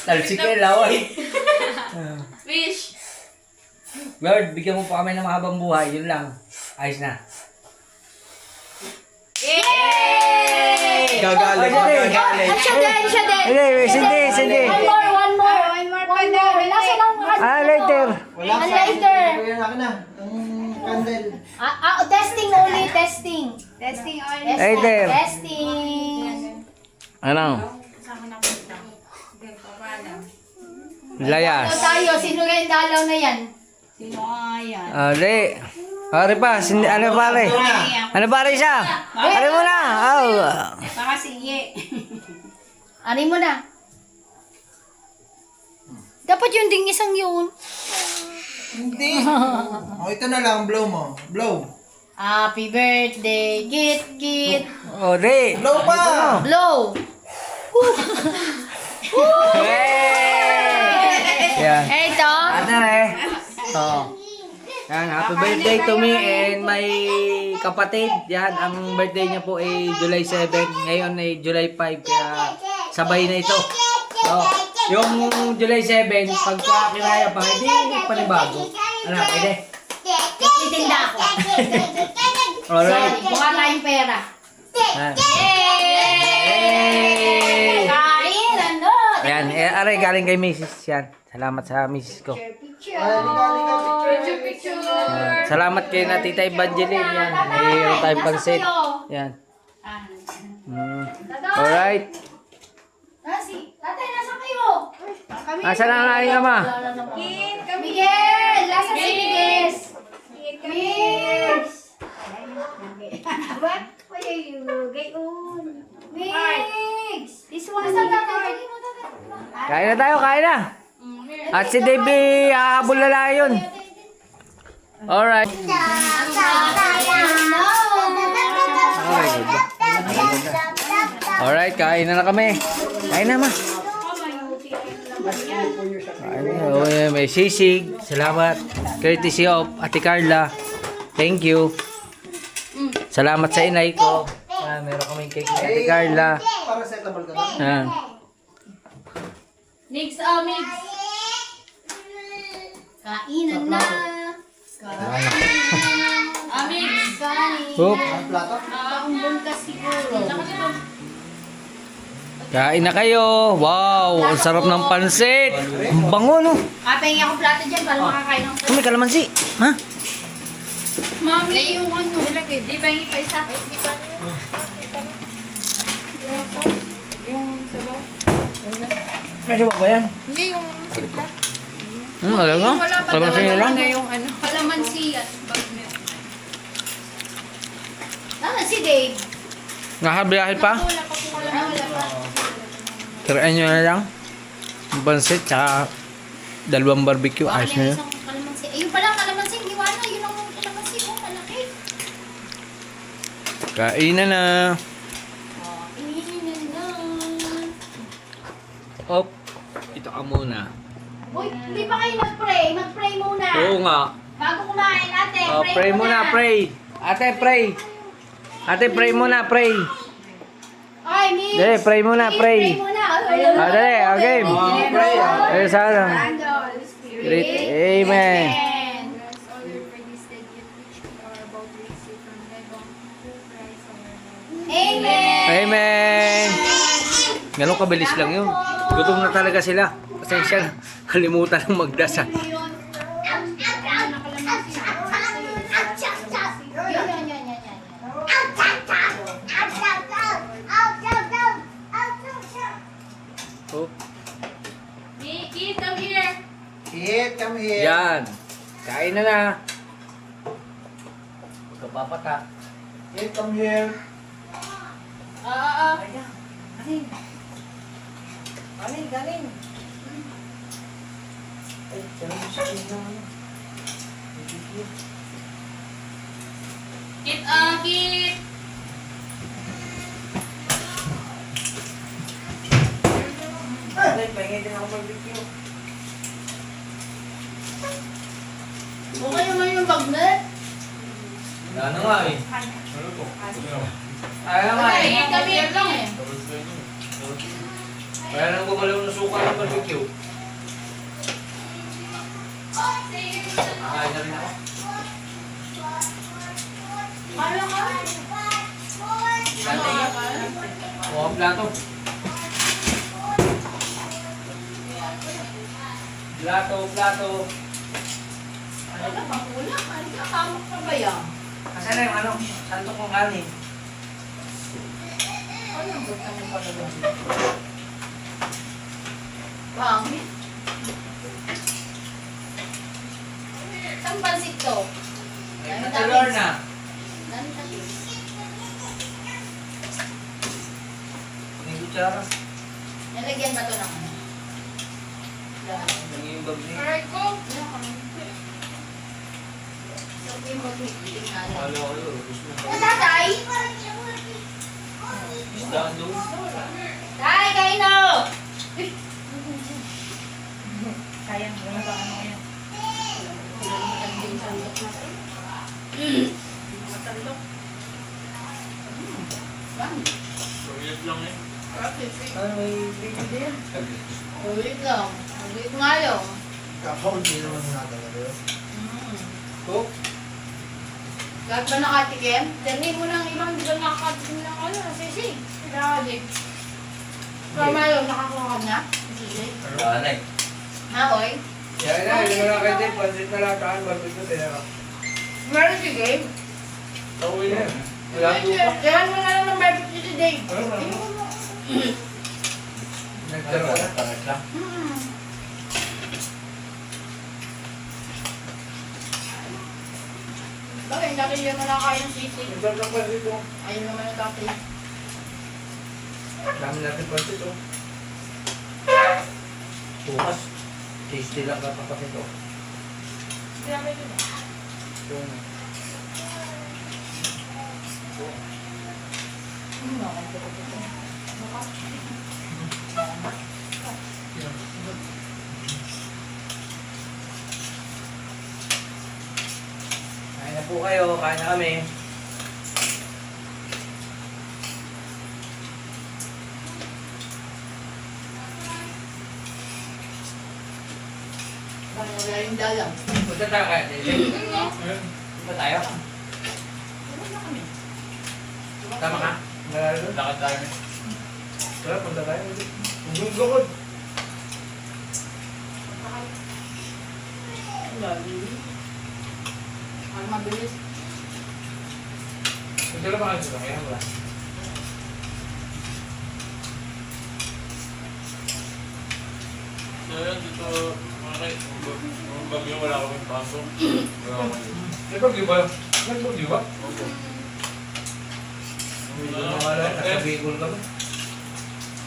Talsik kayo, laway. Wish. Lord, bigyan mo pa kami ng mahabang buhay. Yun lang. Ayos na. Yay! Gagaling, gagaling. Siya din. Hindi, wish, hindi. One more pa daw. Nasa lang Later. Wala Ang sa lighter. Kuya na ka na. Ang candle. Testing only, testing. Testing on. Later. Testing. Ano? Layas. Ano tayo? Sino yung dalaw na yan? Sino nga yan? Ari. Ari pa. Ano pare? Ano pare siya? Ari mo na. Oh. Baka sige. Ani mo na. Dapat yung ding isang yun. Hindi. O, ito na lang, blow mo. Blow. Happy birthday, Kit. Ori. Blow pa! Blow. Yan. Ito. Ano eh? Oo. Yan, happy birthday to me and my kapatid. Yan, ang birthday niya po ay July 7. Ngayon ay July 5. Kaya sabay na ito. So, yung July 7, pagka kinaya pa, hindi panibago. Ano, pwede? Titinda ako. Alright. Mukha tayong pera. Yan. Yay! Kain, ano? Ayan, aray, galing kay Mrs. Yan. Salamat sa Mrs. ko. Picture. Salamat kay na Tita Evangeline. Yan, mayroon tayong pansit. Yan. Alright. Tatay, nasa kayo? Asa na ang aking ama? Miguel! Nasa si Miguel? Mix! What? What are you? Gayon. Mix! This one. Kain na tayo, kain na. At si Davey, hahabol na lang yun. Alright. Alright, kain na kami. Kain na, ma. Kain na. Oh, yeah, may sisig. Salamat. Courtesy of Ate Carla. Thank you. Salamat sa inay ko. Meron kaming cake ni Ate Carla. Para setable ka na. Yan. Mix, mix. Kainan na. Mix. Oop. Ang plato? Pangbuon ka siguro. Kain na kayo. Wow, ang sarap ng pansit. Ang bango, no? Papahingi akong plato dyan para makakain ng May kalamansi. Ha? Mami, yung ano. Di ba yung isa? Medyo ba yan? Hindi, yung simpla. Alam mo? Wala pa Kalamansi nyo lang? yung ano. Kalamansi at bagnet. Si Dave. Nakabiyahe pa? Wala pa. Tirayan nyo na lang. Ang pansit, tsaka dalawang barbecue. Ayos na yun. Isang kalamansi. Ayun pala, kalamansi. Iwan na. Yun ang kalamansi. Oh, malaki. Kainan na. Kainan na. Op. Ito ka muna. Uy, hindi pa kayo mag-pray. Mag-pray muna. Oo nga. Bago kumain, ate. Oh, pray muna, pray. Ate, pray. Ate, pray muna, pray. Ay, Miss. Dali, pray muna, pray. Pray muna. Dali, okay. Pray. Ayun sa ano. Great. Amen. Ganun kabilis lang yun. Gutom na talaga sila. Pasensya na. Kalimutan ng magdasal. Oh. Kid, come here. Kid, come here. Yan. Kain na na. Pagkapapata. Kid, come here. Galing. Ay, sarap mo sa kid na ano. Kid, kid. Ay, pahingi din ako barbecue. Okay naman yung bagnet. Ano nga eh. Ayaw nga eh. Kid, come here lang eh. Kaya nang bumalaw ng suka ng barbecue. Kakain na rin ako. Kala ka? O, ang plato. Plato. Ano ka, pangula? Ano ka, kamok ka ba yan? Asan na yung ano? Santok kong kanin. Ano ang gusto mo pala doon? Pangit. Saan pansit to? Ay, Lord na. Dami tapis. May kutsara. Nalagyan ba to ng ano? Yung bag niya. Aray ko! Sabi mo, titignan na. Kala ko yun. Gusto mo. Tatay! Isdaan doon. Tay, kain na! Sayang, wala ba ano yan? Ano may baby din? Ulit lang. Ulit nga lang. Kakaunti naman nga talaga yun. Cook? Kahit ba nakatikim? Dali mo ng ibang di ba nakakatikim ng ano, sisig. Grabe. Pero mayo, nakakuha ka na? Sisig. Wala na eh. Mahoy? Yan na, hindi mo na kayo pansit na lang kaan. Barbecue tinara. Meron si Dave. Tawin na. Wala po. Kailan mo na lang ng barbecue si Dave. Ano ba? Nagtaro ka na. Tangat lang. Bakit? Dati yun mo na kaya ng sisig. Nagtaro ka pansit oh. Ayun naman ang dati. Dami natin pansit oh. Bukas. Tasty lang kapapakit oh. Grabe ko na. Yung kain na po kayo, kain na kami. Wala yung dalang. Punta tayo kaya, Tete. Punta tayo. Tama ka? Lakad tayo. Tara, punta tayo. Hanggang gawad. Ang mabilis. Punta lang ba kayo dito? Kaya wala. So yun, dito, mga bagyo wala kaming pasok. Wala kaming. Nagbagyo ba? Nagbagyo ba? Opo. Medyo mawala. Nasa Bicol ka ba?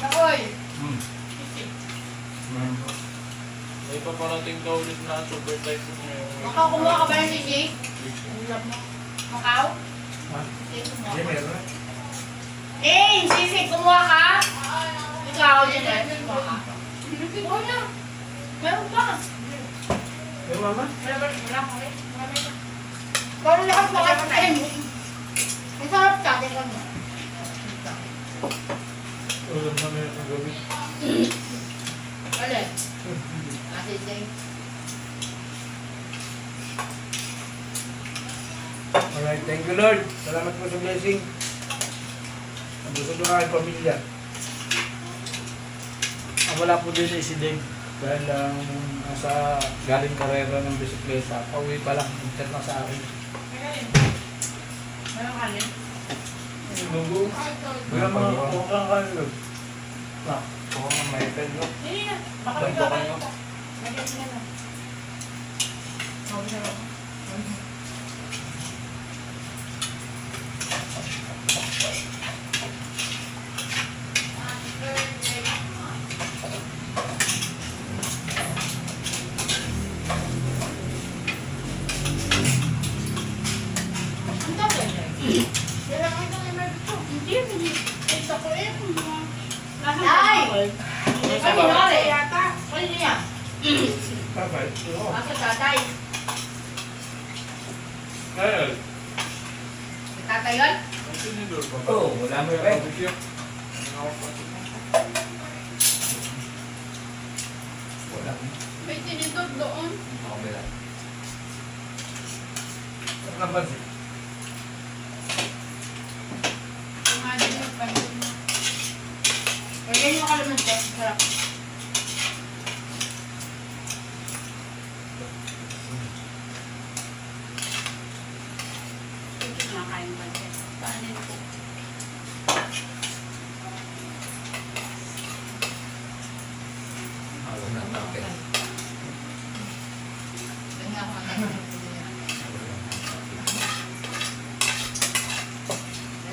Akoy! May paparating ka ulit na super typhoon ngayon. Makaw, kumuha ka ba ng sisig? Makaw? Ha? Sisig, kumuha Hindi, ka. meron na. Eh, sisig, kumuha ka? Ikaw, Janet, kumuha ka. Kumuha na. Meron pa. Yung mama? Wala ko rin. Pero lahat makakain. Ang sarap ka, tingnan mo. Ulam na meron ng gabi. Ulit. Sisig. Alright, thank you Lord. Salamat po sa blessing. Ang gusto ko na kay pamilya. Wala po din si Dave. Dahil nasa galing karera ng bisikleta. Pauwi pa lang. Chat na sa akin. Meron kanin? Lunggo. Wala mga kukang kanin. Kung may pen, no? Hindi na. Baka Ganto kayo. Lagyan mo na lang. Ay! Ay, yata. Ano niya? Tatay. Asa tatay? Ngayon, Tatay yun? ang sinidor pa ba? Oo, wala mo yun. Wala. May tinidor doon. Wala. Ano ba siya? Imagine mo pa yun. Lagyan mo kalaman siya. Sarap. Kumakain ba siya? Paano yun? Wala na tapin.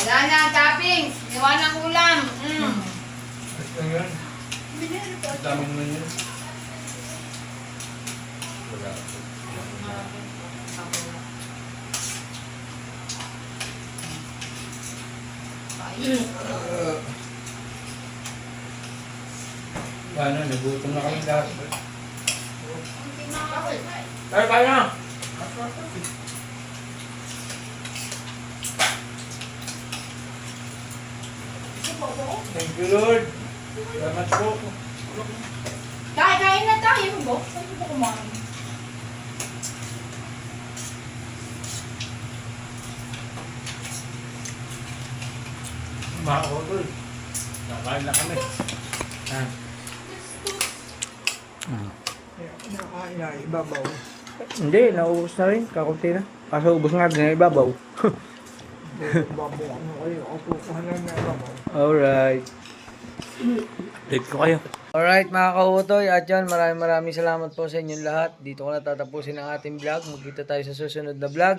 Wala na, toppings. Iwan ang ulam. Ito yun. Ang dami naman yun. Wala. Paano? Nagutom na kami lahat. Tayo, tayo na! Thank you, Lord. Salamat po. Kain na tayo, Bo. Saan ko kumain? Mga utol. Nakain na kami. Nakain na, ibabaw. Hindi, naubos na rin. Kakunti na. Kaso ubos nga din na ibabaw. Ibabaw ano kayo, kukuhan na na ibabaw. Alright. Late ko kayo. Alright mga kautoy, at yan, maraming salamat po sa inyong lahat. Dito ko na tatapusin ang ating vlog. Magkita tayo sa susunod na vlog.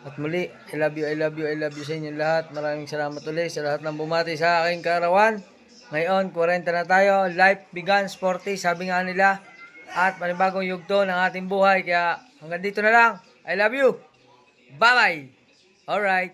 At muli, I love you, I love you, I love you sa inyong lahat. Maraming salamat ulit sa lahat ng bumati sa aking karawan. Ngayon, 40 na tayo. Life began sporty, sabi nga nila. At panibagong yugto ng ating buhay. Kaya hanggang dito na lang. I love you. Bye-bye. Alright.